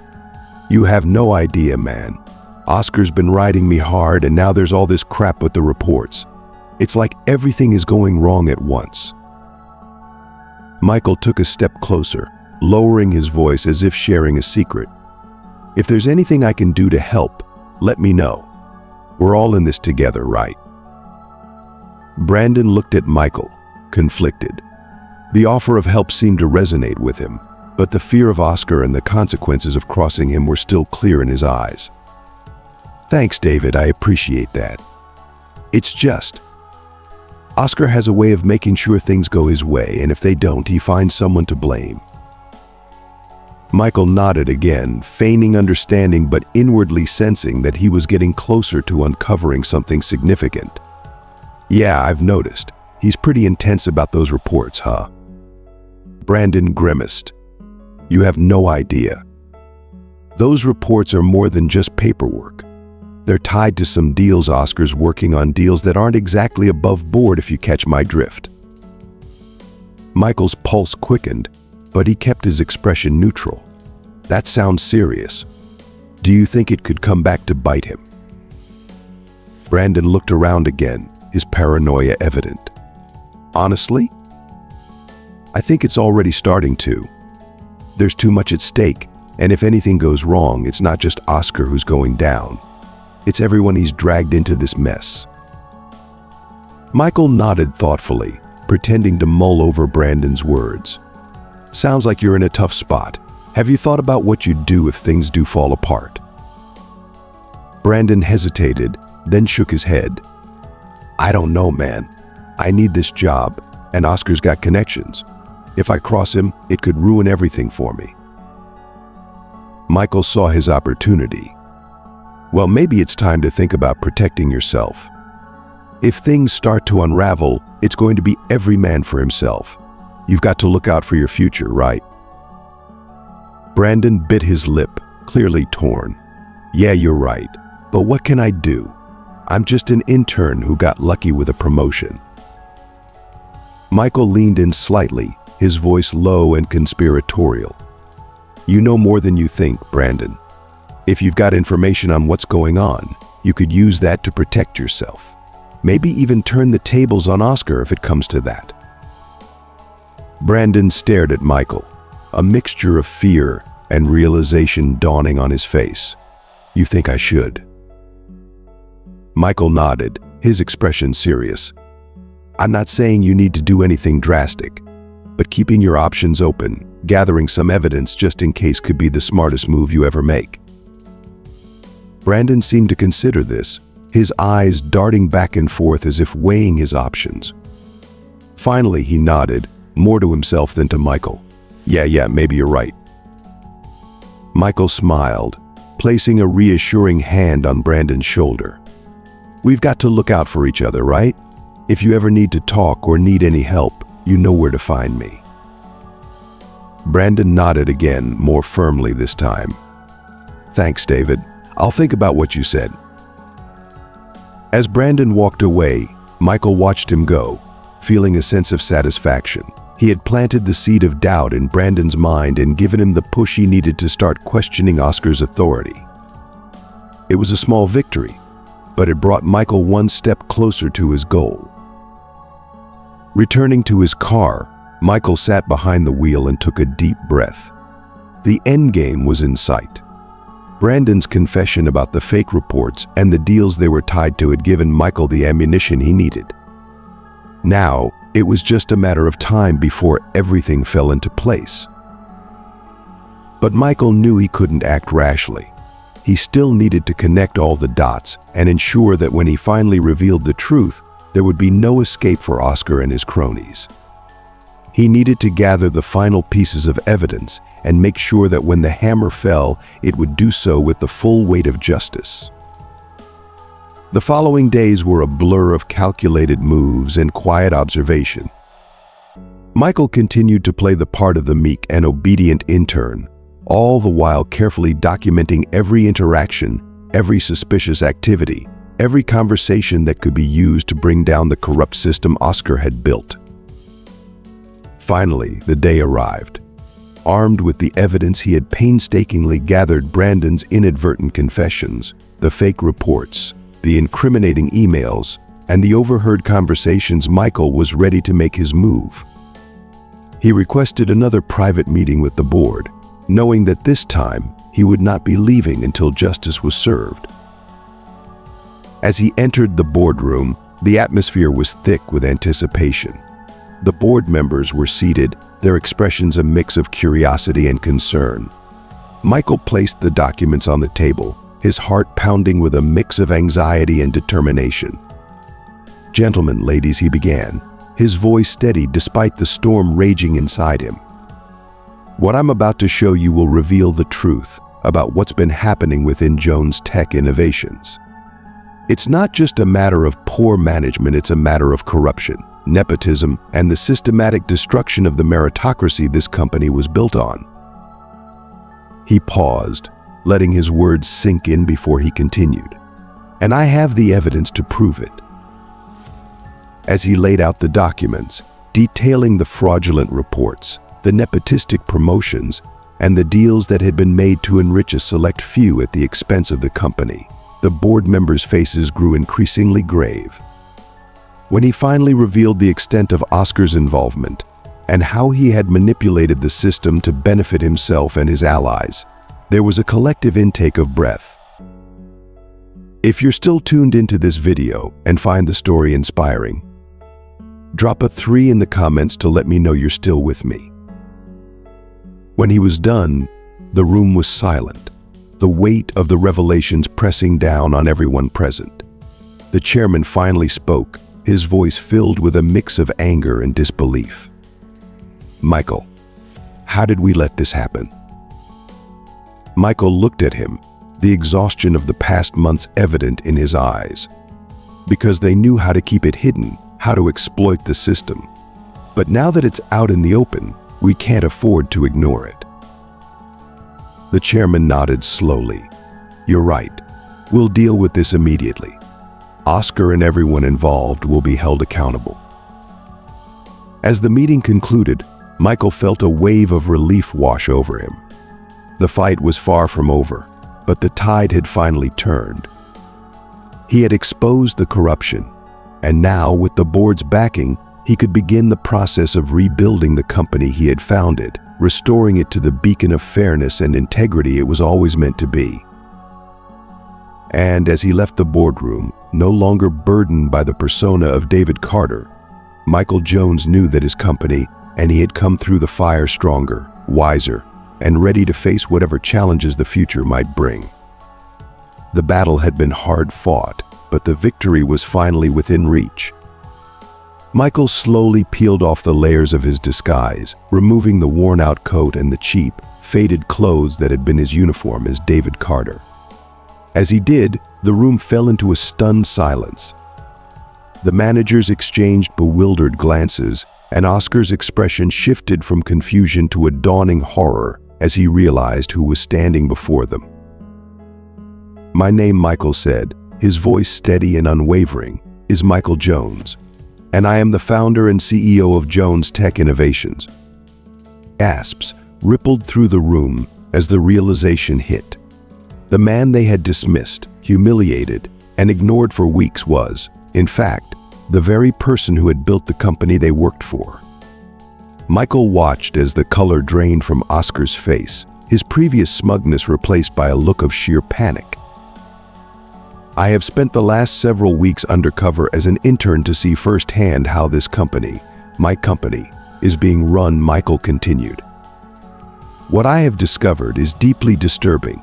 You have no idea, man. Oscar's been riding me hard, and now there's all this crap with the reports. It's like everything is going wrong at once. Michael took a step closer, lowering his voice as if sharing a secret. If there's anything I can do to help, let me know. We're all in this together, right? Brandon looked at Michael, conflicted. The offer of help seemed to resonate with him, but the fear of Oscar and the consequences of crossing him were still clear in his eyes. Thanks, David, I appreciate that. It's just, Oscar has a way of making sure things go his way, and if they don't, he finds someone to blame. Michael nodded again, feigning understanding but inwardly sensing that he was getting closer to uncovering something significant. Yeah, I've noticed. He's pretty intense about those reports, huh? Brandon grimaced. You have no idea. Those reports are more than just paperwork. They're tied to some deals Oscar's working on, deals that aren't exactly above board, if you catch my drift. Michael's pulse quickened, but he kept his expression neutral. That sounds serious. Do you think it could come back to bite him? Brandon looked around again, his paranoia evident. Honestly, I think it's already starting to. There's too much at stake, and if anything goes wrong, it's not just Oscar who's going down. It's everyone he's dragged into this mess. Michael nodded thoughtfully, pretending to mull over Brandon's words. Sounds like you're in a tough spot. Have you thought about what you'd do if things do fall apart? Brandon hesitated, then shook his head. I don't know, man. I need this job, and Oscar's got connections. If I cross him, it could ruin everything for me. Michael saw his opportunity. Well, maybe it's time to think about protecting yourself. If things start to unravel, it's going to be every man for himself. You've got to look out for your future, right? Brandon bit his lip, clearly torn. Yeah, you're right. But what can I do? I'm just an intern who got lucky with a promotion. Michael leaned in slightly, his voice low and conspiratorial. You know more than you think, Brandon. If you've got information on what's going on, you could use that to protect yourself. Maybe even turn the tables on Oscar if it comes to that. Brandon stared at Michael, a mixture of fear and realization dawning on his face. You think I should? Michael nodded, his expression serious. I'm not saying you need to do anything drastic, but keeping your options open, gathering some evidence just in case, could be the smartest move you ever make. Brandon seemed to consider this, his eyes darting back and forth as if weighing his options. Finally, he nodded, more to himself than to Michael. Yeah, maybe you're right. Michael smiled, placing a reassuring hand on Brandon's shoulder. We've got to look out for each other, right? If you ever need to talk or need any help, you know where to find me. Brandon nodded again, more firmly this time. Thanks, David. I'll think about what you said. As Brandon walked away, Michael watched him go, feeling a sense of satisfaction. He had planted the seed of doubt in Brandon's mind and given him the push he needed to start questioning Oscar's authority. It was a small victory, but it brought Michael one step closer to his goal. Returning to his car, Michael sat behind the wheel and took a deep breath. The endgame was in sight. Brandon's confession about the fake reports and the deals they were tied to had given Michael the ammunition he needed. Now, it was just a matter of time before everything fell into place. But Michael knew he couldn't act rashly. He still needed to connect all the dots and ensure that when he finally revealed the truth, there would be no escape for Oscar and his cronies. He needed to gather the final pieces of evidence and make sure that when the hammer fell, it would do so with the full weight of justice. The following days were a blur of calculated moves and quiet observation, Michael continued to play the part of the meek and obedient intern, all the while carefully documenting every interaction, every suspicious activity, every conversation that could be used to bring down the corrupt system Oscar had built. Finally, the day arrived. Armed with the evidence he had painstakingly gathered, Brandon's inadvertent confessions, the fake reports, the incriminating emails, and the overheard conversations, Michael was ready to make his move. He requested another private meeting with the board, knowing that this time he would not be leaving until justice was served. As he entered the boardroom, the atmosphere was thick with anticipation. The board members were seated, their expressions a mix of curiosity and concern. Michael placed the documents on the table, his heart pounding with a mix of anxiety and determination. "Gentlemen, ladies," he began, his voice steady despite the storm raging inside him. "What I'm about to show you will reveal the truth about what's been happening within Jones Tech Innovations. It's not just a matter of poor management, it's a matter of corruption, nepotism, and the systematic destruction of the meritocracy this company was built on." He paused, letting his words sink in before he continued. "And I have the evidence to prove it." As he laid out the documents, detailing the fraudulent reports, the nepotistic promotions, and the deals that had been made to enrich a select few at the expense of the company, the board members' faces grew increasingly grave. When he finally revealed the extent of Oscar's involvement and how he had manipulated the system to benefit himself and his allies, there was a collective intake of breath. If you're still tuned into this video and find the story inspiring, drop a 3 in the comments to let me know you're still with me. When he was done, the room was silent, the weight of the revelations pressing down on everyone present. The chairman finally spoke, his voice filled with a mix of anger and disbelief. "Michael, how did we let this happen?" Michael looked at him, the exhaustion of the past months evident in his eyes. Because they knew how to keep it hidden, how to exploit the system. But now that it's out in the open, we can't afford to ignore it. The chairman nodded slowly. "You're right. We'll deal with this immediately. Oscar and everyone involved will be held accountable." As the meeting concluded, Michael felt a wave of relief wash over him. The fight was far from over, but the tide had finally turned. He had exposed the corruption, and now, with the board's backing, he could begin the process of rebuilding the company he had founded, restoring it to the beacon of fairness and integrity it was always meant to be. And as he left the boardroom, no longer burdened by the persona of David Carter, Michael Jones knew that his company, and he had come through the fire stronger, wiser, and ready to face whatever challenges the future might bring. The battle had been hard fought, but the victory was finally within reach. Michael slowly peeled off the layers of his disguise, removing the worn-out coat and the cheap, faded clothes that had been his uniform as David Carter. As he did, the room fell into a stunned silence. The managers exchanged bewildered glances, and Oscar's expression shifted from confusion to a dawning horror as he realized who was standing before them. "My name," Michael said, his voice steady and unwavering, "is Michael Jones, and I am the founder and CEO of Jones Tech Innovations." Gasps rippled through the room as the realization hit. The man they had dismissed, humiliated, and ignored for weeks was, in fact, the very person who had built the company they worked for. Michael watched as the color drained from Oscar's face, his previous smugness replaced by a look of sheer panic. "I have spent the last several weeks undercover as an intern to see firsthand how this company, my company, is being run," Michael continued. "What I have discovered is deeply disturbing.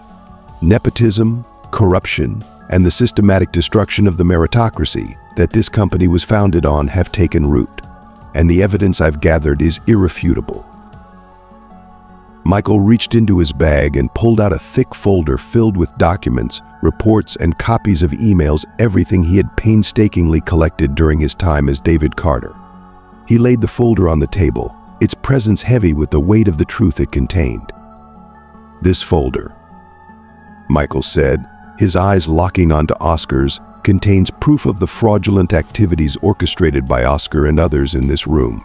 Nepotism, corruption, and the systematic destruction of the meritocracy that this company was founded on have taken root, and the evidence I've gathered is irrefutable." Michael reached into his bag and pulled out a thick folder filled with documents, reports, and copies of emails, everything he had painstakingly collected during his time as David Carter. He laid the folder on the table, its presence heavy with the weight of the truth it contained. "This folder," Michael said, his eyes locking onto Oscar's, "contains proof of the fraudulent activities orchestrated by Oscar and others in this room.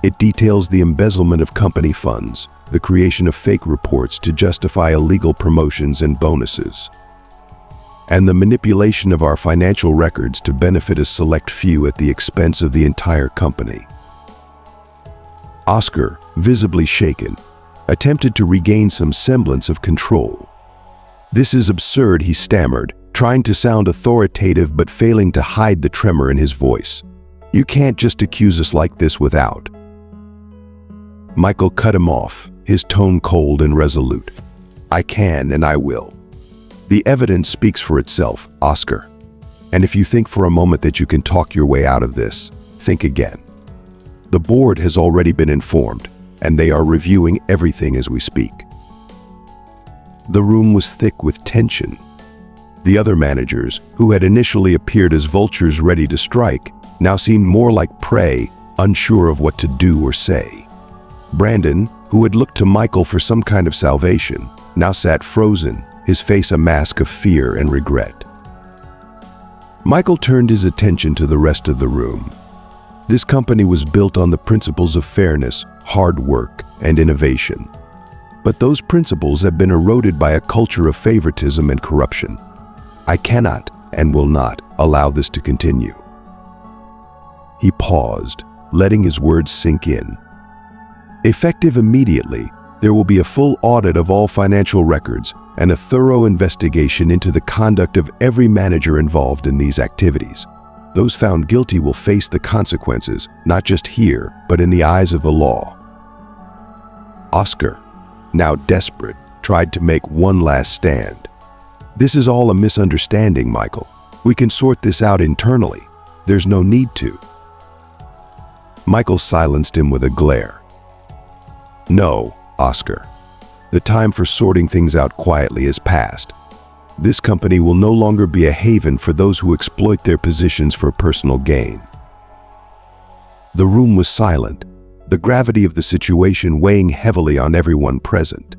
It details the embezzlement of company funds, the creation of fake reports to justify illegal promotions and bonuses, and the manipulation of our financial records to benefit a select few at the expense of the entire company." Oscar, visibly shaken, attempted to regain some semblance of control. "This is absurd," he stammered, trying to sound authoritative but failing to hide the tremor in his voice. "You can't just accuse us like this without." Michael cut him off, his tone cold and resolute. "I can and I will. The evidence speaks for itself, Oscar. And if you think for a moment that you can talk your way out of this, think again. The board has already been informed, and they are reviewing everything as we speak." The room was thick with tension. The other managers, who had initially appeared as vultures ready to strike, now seemed more like prey, unsure of what to do or say. Brandon, who had looked to Michael for some kind of salvation, now sat frozen, his face a mask of fear and regret. Michael turned his attention to the rest of the room. This company was built on the principles of fairness, hard work, and innovation. But those principles have been eroded by a culture of favoritism and corruption. I cannot and will not allow this to continue. He paused, letting his words sink in. Effective immediately, there will be a full audit of all financial records and a thorough investigation into the conduct of every manager involved in these activities. Those found guilty will face the consequences, not just here, but in the eyes of the law. Oscar, now desperate, tried to make one last stand. "This is all a misunderstanding, Michael. We can sort this out internally. There's no need to." Michael silenced him with a glare. "No, Oscar. The time for sorting things out quietly is past. This company will no longer be a haven for those who exploit their positions for personal gain." The room was silent, the gravity of the situation weighing heavily on everyone present.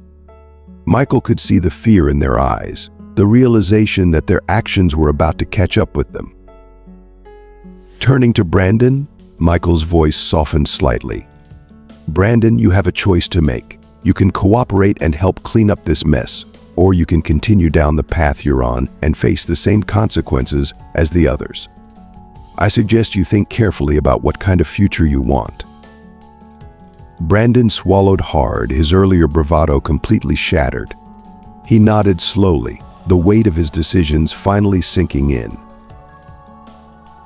Michael could see the fear in their eyes, the realization that their actions were about to catch up with them. Turning to Brandon, Michael's voice softened slightly. "Brandon, you have a choice to make. You can cooperate and help clean up this mess, or you can continue down the path you're on and face the same consequences as the others. I suggest you think carefully about what kind of future you want." Brandon swallowed hard, his earlier bravado completely shattered. He nodded slowly, the weight of his decisions finally sinking in.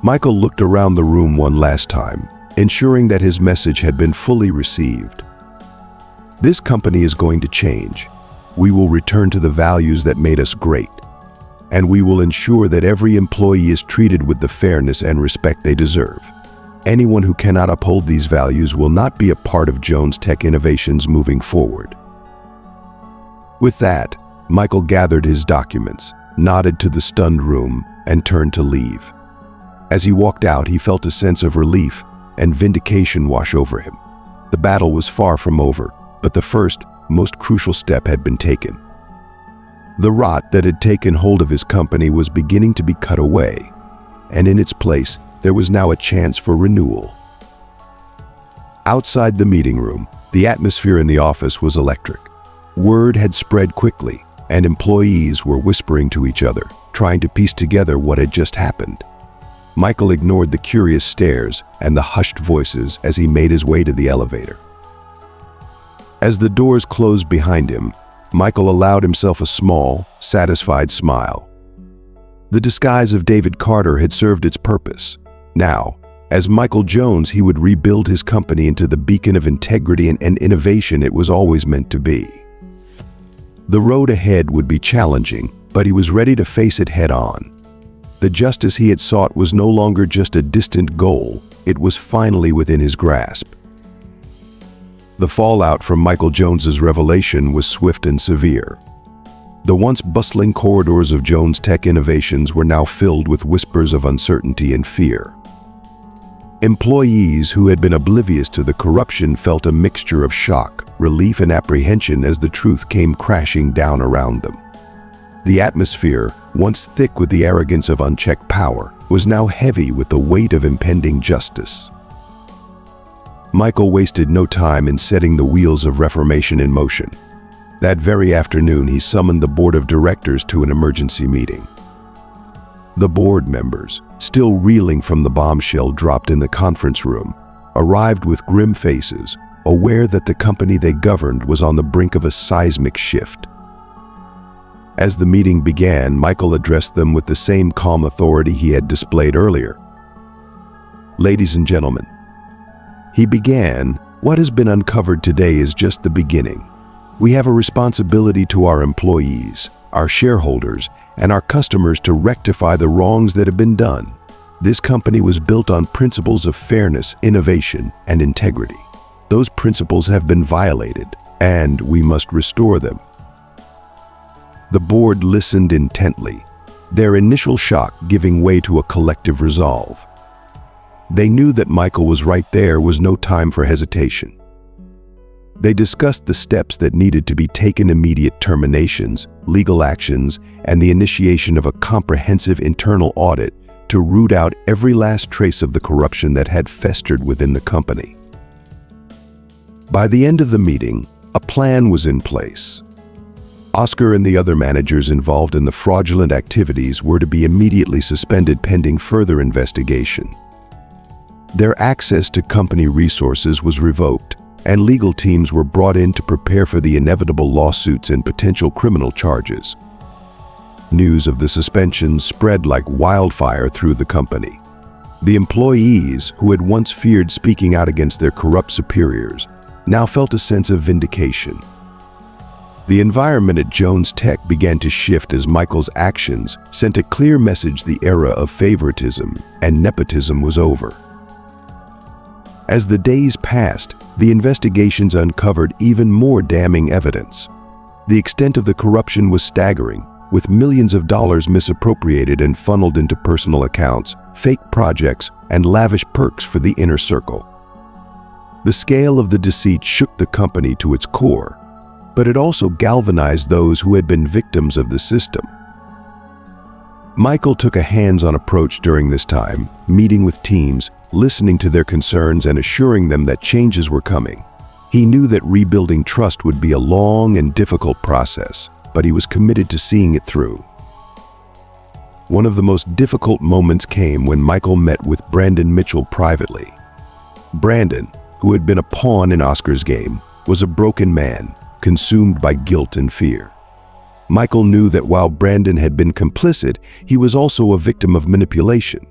Michael looked around the room one last time, ensuring that his message had been fully received. "This company is going to change. We will return to the values that made us great, and we will ensure that every employee is treated with the fairness and respect they deserve. Anyone who cannot uphold these values will not be a part of Jones Tech Innovations moving forward." With that, Michael gathered his documents, nodded to the stunned room, and turned to leave. As he walked out, he felt a sense of relief and vindication wash over him. The battle was far from over, but the first, most crucial step had been taken. The rot that had taken hold of his company was beginning to be cut away, and in its place, there was now a chance for renewal. Outside the meeting room, the atmosphere in the office was electric. Word had spread quickly, and employees were whispering to each other, trying to piece together what had just happened. Michael ignored the curious stares and the hushed voices as he made his way to the elevator. As the doors closed behind him, Michael allowed himself a small, satisfied smile. The disguise of David Carter had served its purpose. Now, as Michael Jones, he would rebuild his company into the beacon of integrity and innovation it was always meant to be. The road ahead would be challenging, but he was ready to face it head-on. The justice he had sought was no longer just a distant goal, it was finally within his grasp. The fallout from Michael Jones's revelation was swift and severe. The once bustling corridors of Jones Tech Innovations were now filled with whispers of uncertainty and fear. Employees who had been oblivious to the corruption felt a mixture of shock, relief, and apprehension as the truth came crashing down around them. The atmosphere, once thick with the arrogance of unchecked power, was now heavy with the weight of impending justice. Michael wasted no time in setting the wheels of reformation in motion. That very afternoon, he summoned the board of directors to an emergency meeting. The board members, still reeling from the bombshell dropped in the conference room, arrived with grim faces, aware that the company they governed was on the brink of a seismic shift. As the meeting began, Michael addressed them with the same calm authority he had displayed earlier. "Ladies and gentlemen," he began, "what has been uncovered today is just the beginning. We have a responsibility to our employees, our shareholders, and our customers to rectify the wrongs that have been done. This company was built on principles of fairness, innovation, and integrity. Those principles have been violated, and we must restore them." The board listened intently, their initial shock giving way to a collective resolve. They knew that Michael was right. There was no time for hesitation. They discussed the steps that needed to be taken: immediate terminations, legal actions, and the initiation of a comprehensive internal audit to root out every last trace of the corruption that had festered within the company. By the end of the meeting, a plan was in place. Oscar and the other managers involved in the fraudulent activities were to be immediately suspended pending further investigation. Their access to company resources was revoked, and legal teams were brought in to prepare for the inevitable lawsuits and potential criminal charges. News of the suspension spread like wildfire through the company. The employees, who had once feared speaking out against their corrupt superiors, now felt a sense of vindication. The environment at Jones Tech began to shift as Michael's actions sent a clear message: the era of favoritism and nepotism was over. As the days passed, the investigations uncovered even more damning evidence. The extent of the corruption was staggering, with millions of dollars misappropriated and funneled into personal accounts, fake projects, and lavish perks for the inner circle. The scale of the deceit shook the company to its core, but it also galvanized those who had been victims of the system. Michael took a hands-on approach during this time, meeting with teams, listening to their concerns, and assuring them that changes were coming. He knew that rebuilding trust would be a long and difficult process, but he was committed to seeing it through. One of the most difficult moments came when Michael met with Brandon Mitchell privately. Brandon, who had been a pawn in Oscar's game, was a broken man, consumed by guilt and fear. Michael knew that while Brandon had been complicit, he was also a victim of manipulation.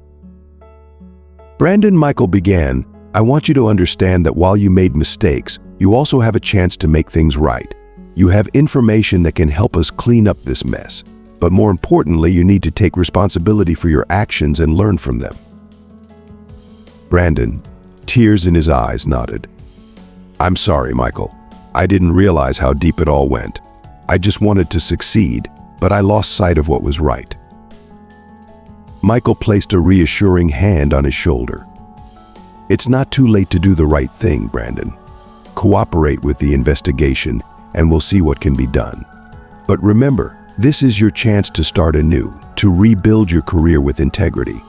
"Brandon," Michael began, "I want you to understand that while you made mistakes, you also have a chance to make things right. You have information that can help us clean up this mess. But more importantly, you need to take responsibility for your actions and learn from them." Brandon, tears in his eyes, nodded. "I'm sorry, Michael. I didn't realize how deep it all went. I just wanted to succeed, but I lost sight of what was right." Michael placed a reassuring hand on his shoulder. "It's not too late to do the right thing, Brandon. Cooperate with the investigation, and we'll see what can be done. But remember, this is your chance to start anew, to rebuild your career with integrity."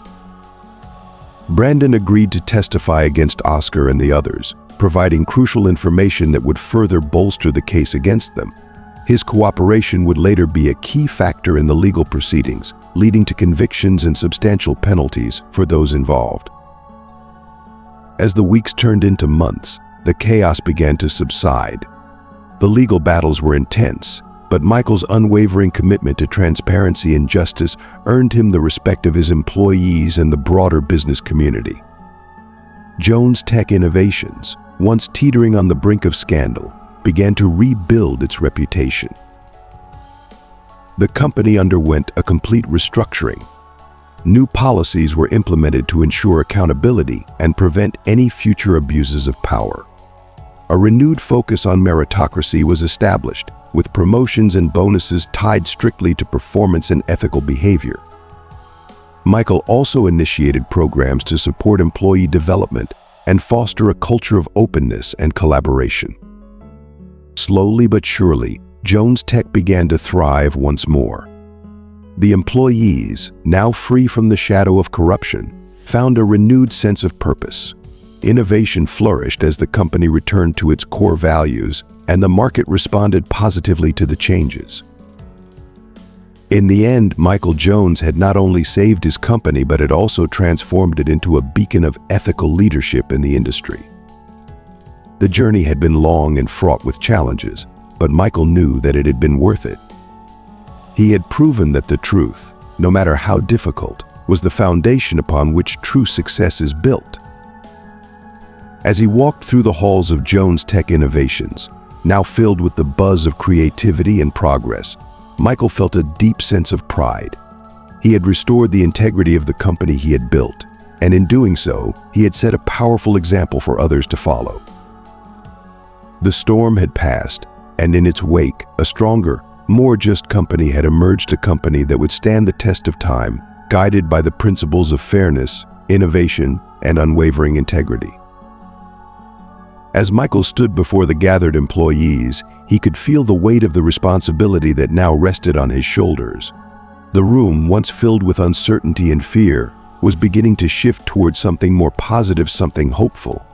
Brandon agreed to testify against Oscar and the others, providing crucial information that would further bolster the case against them. His cooperation would later be a key factor in the legal proceedings, leading to convictions and substantial penalties for those involved. As the weeks turned into months, the chaos began to subside. The legal battles were intense, but Michael's unwavering commitment to transparency and justice earned him the respect of his employees and the broader business community. Jones Tech Innovations, once teetering on the brink of scandal, began to rebuild its reputation. The company underwent a complete restructuring. New policies were implemented to ensure accountability and prevent any future abuses of power. A renewed focus on meritocracy was established, with promotions and bonuses tied strictly to performance and ethical behavior. Michael also initiated programs to support employee development and foster a culture of openness and collaboration. Slowly but surely, Jones Tech began to thrive once more. The employees, now free from the shadow of corruption, found a renewed sense of purpose. Innovation flourished as the company returned to its core values, and the market responded positively to the changes. In the end, Michael Jones had not only saved his company, but had also transformed it into a beacon of ethical leadership in the industry. The journey had been long and fraught with challenges, but Michael knew that it had been worth it. He had proven that the truth, no matter how difficult, was the foundation upon which true success is built. As he walked through the halls of Jones Tech Innovations, now filled with the buzz of creativity and progress, Michael felt a deep sense of pride. He had restored the integrity of the company he had built, and in doing so, he had set a powerful example for others to follow. The storm had passed, and in its wake, a stronger, more just company had emerged, a company that would stand the test of time, guided by the principles of fairness, innovation, and unwavering integrity. As Michael stood before the gathered employees, he could feel the weight of the responsibility that now rested on his shoulders. The room, once filled with uncertainty and fear, was beginning to shift towards something more positive, something hopeful.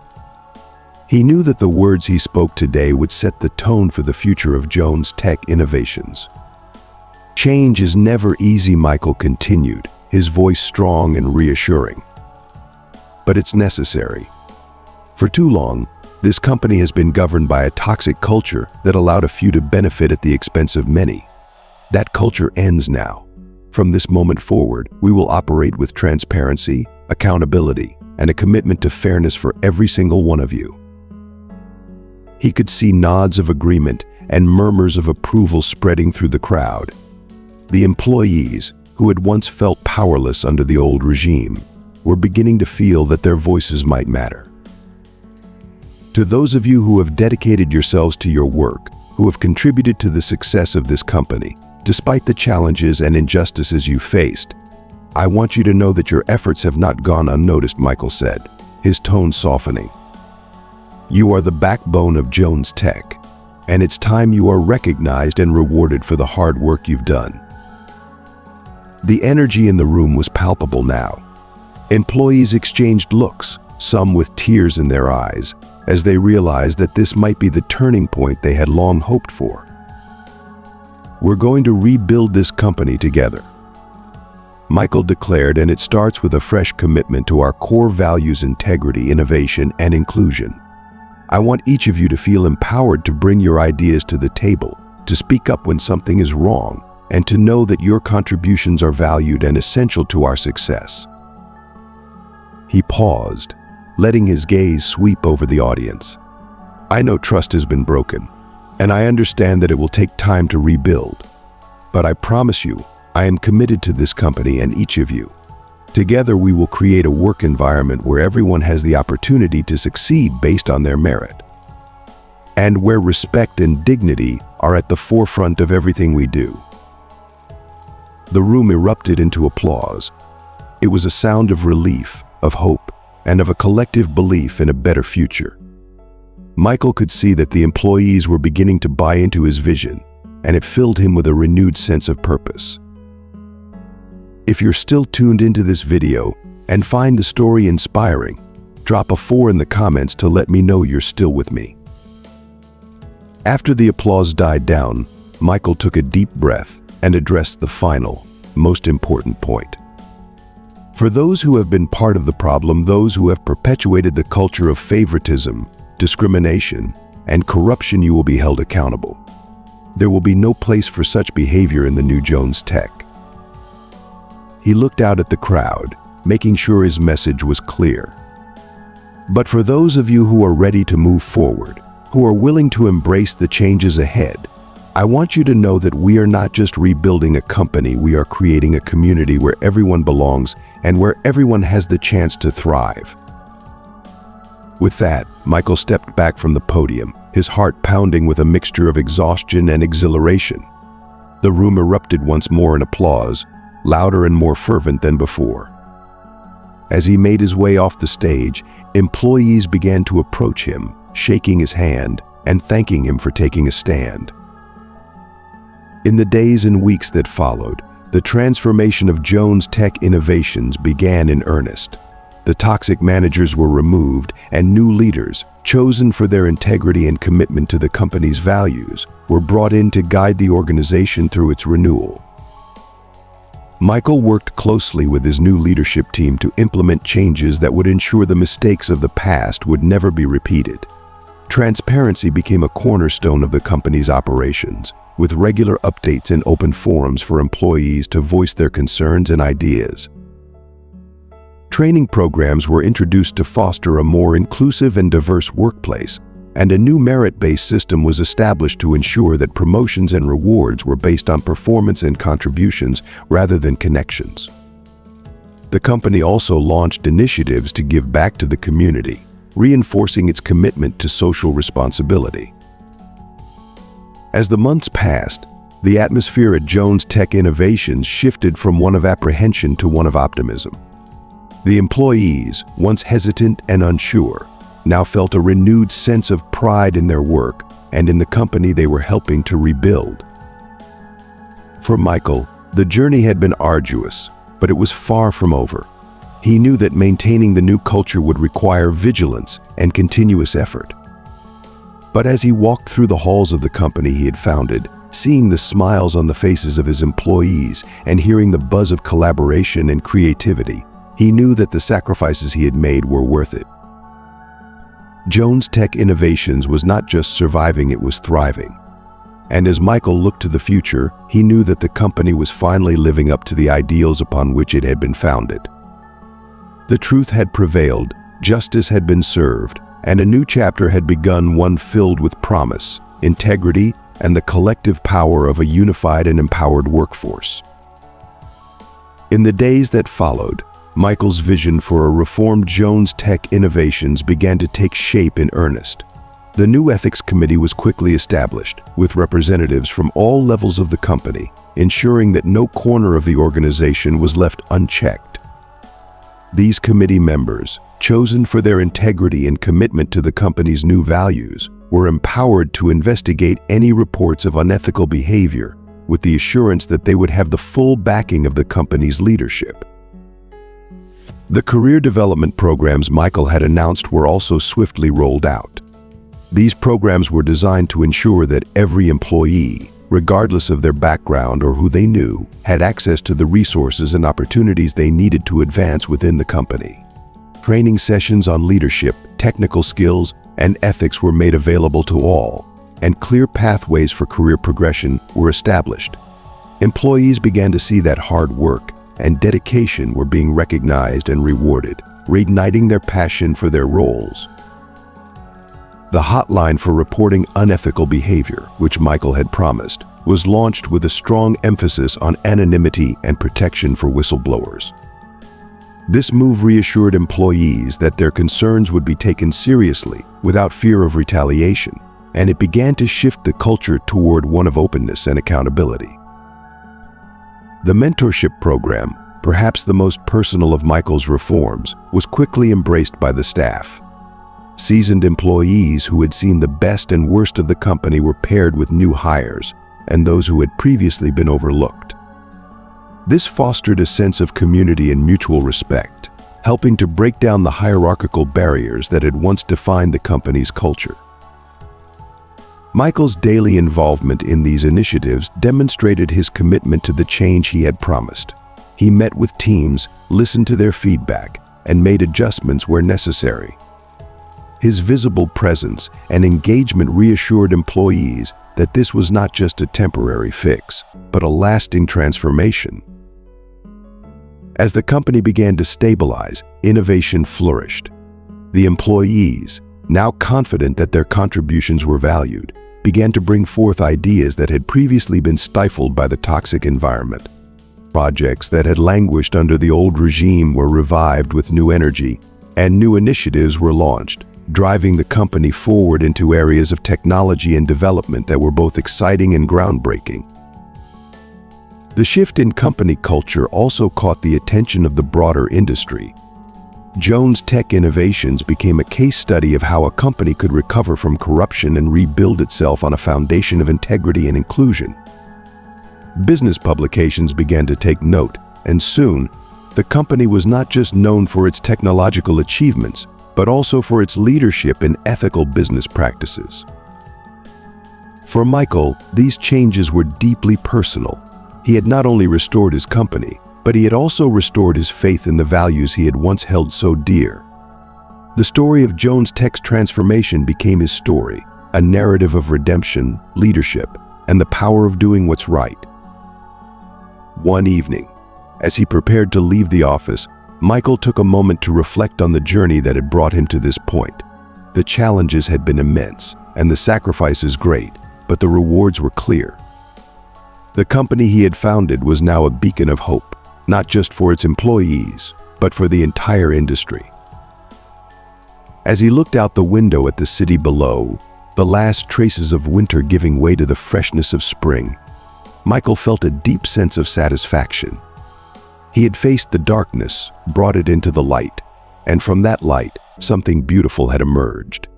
He knew that the words he spoke today would set the tone for the future of Jones Tech Innovations. Change is never easy, Michael continued, his voice strong and reassuring. But it's necessary. For too long, this company has been governed by a toxic culture that allowed a few to benefit at the expense of many. That culture ends now. From this moment forward, we will operate with transparency, accountability, and a commitment to fairness for every single one of you. He could see nods of agreement and murmurs of approval spreading through the crowd. The employees, who had once felt powerless under the old regime, were beginning to feel that their voices might matter. To those of you who have dedicated yourselves to your work, who have contributed to the success of this company, despite the challenges and injustices you faced, I want you to know that your efforts have not gone unnoticed, Michael said, his tone softening. You are the backbone of Jones Tech, and it's time you are recognized and rewarded for the hard work you've done. The energy in the room was palpable now. Employees exchanged looks, some with tears in their eyes, as they realized that this might be the turning point they had long hoped for. We're going to rebuild this company together, Michael declared, and it starts with a fresh commitment to our core values: integrity, innovation, and inclusion. I want each of you to feel empowered to bring your ideas to the table, to speak up when something is wrong, and to know that your contributions are valued and essential to our success. He paused, letting his gaze sweep over the audience. I know trust has been broken, and I understand that it will take time to rebuild. But I promise you, I am committed to this company and each of you. Together we will create a work environment where everyone has the opportunity to succeed based on their merit, and where respect and dignity are at the forefront of everything we do. The room erupted into applause. It was a sound of relief, of hope, and of a collective belief in a better future. Michael could see that the employees were beginning to buy into his vision, and it filled him with a renewed sense of purpose. If you're still tuned into this video and find the story inspiring, drop a 4 in the comments to let me know you're still with me. After the applause died down, Michael took a deep breath and addressed the final, most important point. For those who have been part of the problem, those who have perpetuated the culture of favoritism, discrimination, and corruption, you will be held accountable. There will be no place for such behavior in the new Jones Tech. He looked out at the crowd, making sure his message was clear. But for those of you who are ready to move forward, who are willing to embrace the changes ahead, I want you to know that we are not just rebuilding a company, we are creating a community where everyone belongs and where everyone has the chance to thrive. With that, Michael stepped back from the podium, his heart pounding with a mixture of exhaustion and exhilaration. The room erupted once more in applause, louder and more fervent than before. As he made his way off the stage, employees began to approach him, shaking his hand and thanking him for taking a stand. In the days and weeks that followed, the transformation of Jones Tech Innovations began in earnest. The toxic managers were removed, and new leaders, chosen for their integrity and commitment to the company's values, were brought in to guide the organization through its renewal. Michael worked closely with his new leadership team to implement changes that would ensure the mistakes of the past would never be repeated. Transparency became a cornerstone of the company's operations, with regular updates and open forums for employees to voice their concerns and ideas. Training programs were introduced to foster a more inclusive and diverse workplace, and a new merit-based system was established to ensure that promotions and rewards were based on performance and contributions rather than connections. The company also launched initiatives to give back to the community, reinforcing its commitment to social responsibility. As the months passed, the atmosphere at Jones Tech Innovations shifted from one of apprehension to one of optimism. The employees, once hesitant and unsure, now felt a renewed sense of pride in their work and in the company they were helping to rebuild. For Michael, the journey had been arduous, but it was far from over. He knew that maintaining the new culture would require vigilance and continuous effort. But as he walked through the halls of the company he had founded, seeing the smiles on the faces of his employees and hearing the buzz of collaboration and creativity, he knew that the sacrifices he had made were worth it. Jones Tech Innovations was not just surviving, it was thriving. And as Michael looked to the future, he knew that the company was finally living up to the ideals upon which it had been founded. The truth had prevailed, justice had been served, and a new chapter had begun, one filled with promise, integrity, and the collective power of a unified and empowered workforce. In the days that followed, Michael's vision for a reformed Jones Tech Innovations began to take shape in earnest. The new ethics committee was quickly established, with representatives from all levels of the company, ensuring that no corner of the organization was left unchecked. These committee members, chosen for their integrity and commitment to the company's new values, were empowered to investigate any reports of unethical behavior, with the assurance that they would have the full backing of the company's leadership. The career development programs Michael had announced were also swiftly rolled out. These programs were designed to ensure that every employee, regardless of their background or who they knew, had access to the resources and opportunities they needed to advance within the company. Training sessions on leadership, technical skills, and ethics were made available to all, and clear pathways for career progression were established. Employees began to see that hard work and dedication were being recognized and rewarded, reigniting their passion for their roles. The hotline for reporting unethical behavior, which Michael had promised, was launched with a strong emphasis on anonymity and protection for whistleblowers. This move reassured employees that their concerns would be taken seriously without fear of retaliation, and it began to shift the culture toward one of openness and accountability. The mentorship program, perhaps the most personal of Michael's reforms, was quickly embraced by the staff. Seasoned employees who had seen the best and worst of the company were paired with new hires and those who had previously been overlooked. This fostered a sense of community and mutual respect, helping to break down the hierarchical barriers that had once defined the company's culture. Michael's daily involvement in these initiatives demonstrated his commitment to the change he had promised. He met with teams, listened to their feedback, and made adjustments where necessary. His visible presence and engagement reassured employees that this was not just a temporary fix, but a lasting transformation. As the company began to stabilize, innovation flourished. The employees, now confident that their contributions were valued, began to bring forth ideas that had previously been stifled by the toxic environment. Projects that had languished under the old regime were revived with new energy, and new initiatives were launched, driving the company forward into areas of technology and development that were both exciting and groundbreaking. The shift in company culture also caught the attention of the broader industry. Jones Tech Innovations became a case study of how a company could recover from corruption and rebuild itself on a foundation of integrity and inclusion. Business publications began to take note, and soon, the company was not just known for its technological achievements, but also for its leadership in ethical business practices. For Michael, these changes were deeply personal. He had not only restored his company, but he had also restored his faith in the values he had once held so dear. The story of Jones Tech's transformation became his story, a narrative of redemption, leadership, and the power of doing what's right. One evening, as he prepared to leave the office, Michael took a moment to reflect on the journey that had brought him to this point. The challenges had been immense, and the sacrifices great, but the rewards were clear. The company he had founded was now a beacon of hope, not just for its employees, but for the entire industry. As he looked out the window at the city below, the last traces of winter giving way to the freshness of spring, Michael felt a deep sense of satisfaction. He had faced the darkness, brought it into the light, and from that light, something beautiful had emerged.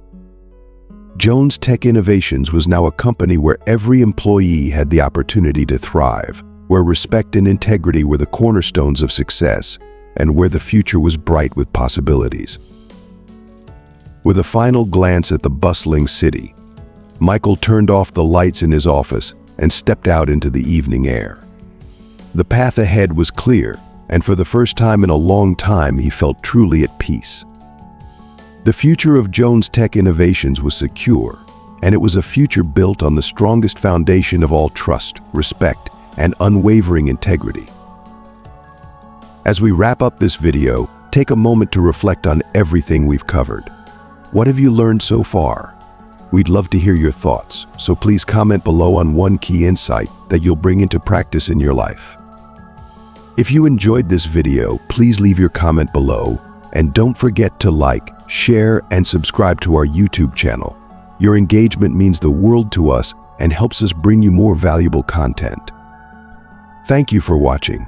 Jones Tech Innovations was now a company where every employee had the opportunity to thrive, where respect and integrity were the cornerstones of success, and where the future was bright with possibilities. With a final glance at the bustling city, Michael turned off the lights in his office and stepped out into the evening air. The path ahead was clear, and for the first time in a long time, he felt truly at peace. The future of Jones Tech Innovations was secure, and it was a future built on the strongest foundation of all trust, respect, and unwavering integrity. As we wrap up this video, take a moment to reflect on everything we've covered. What have you learned so far? We'd love to hear your thoughts, so please comment below on one key insight that you'll bring into practice in your life. If you enjoyed this video, please leave your comment below, and don't forget to like, share, and subscribe to our YouTube channel. Your engagement means the world to us and helps us bring you more valuable content. Thank you for watching.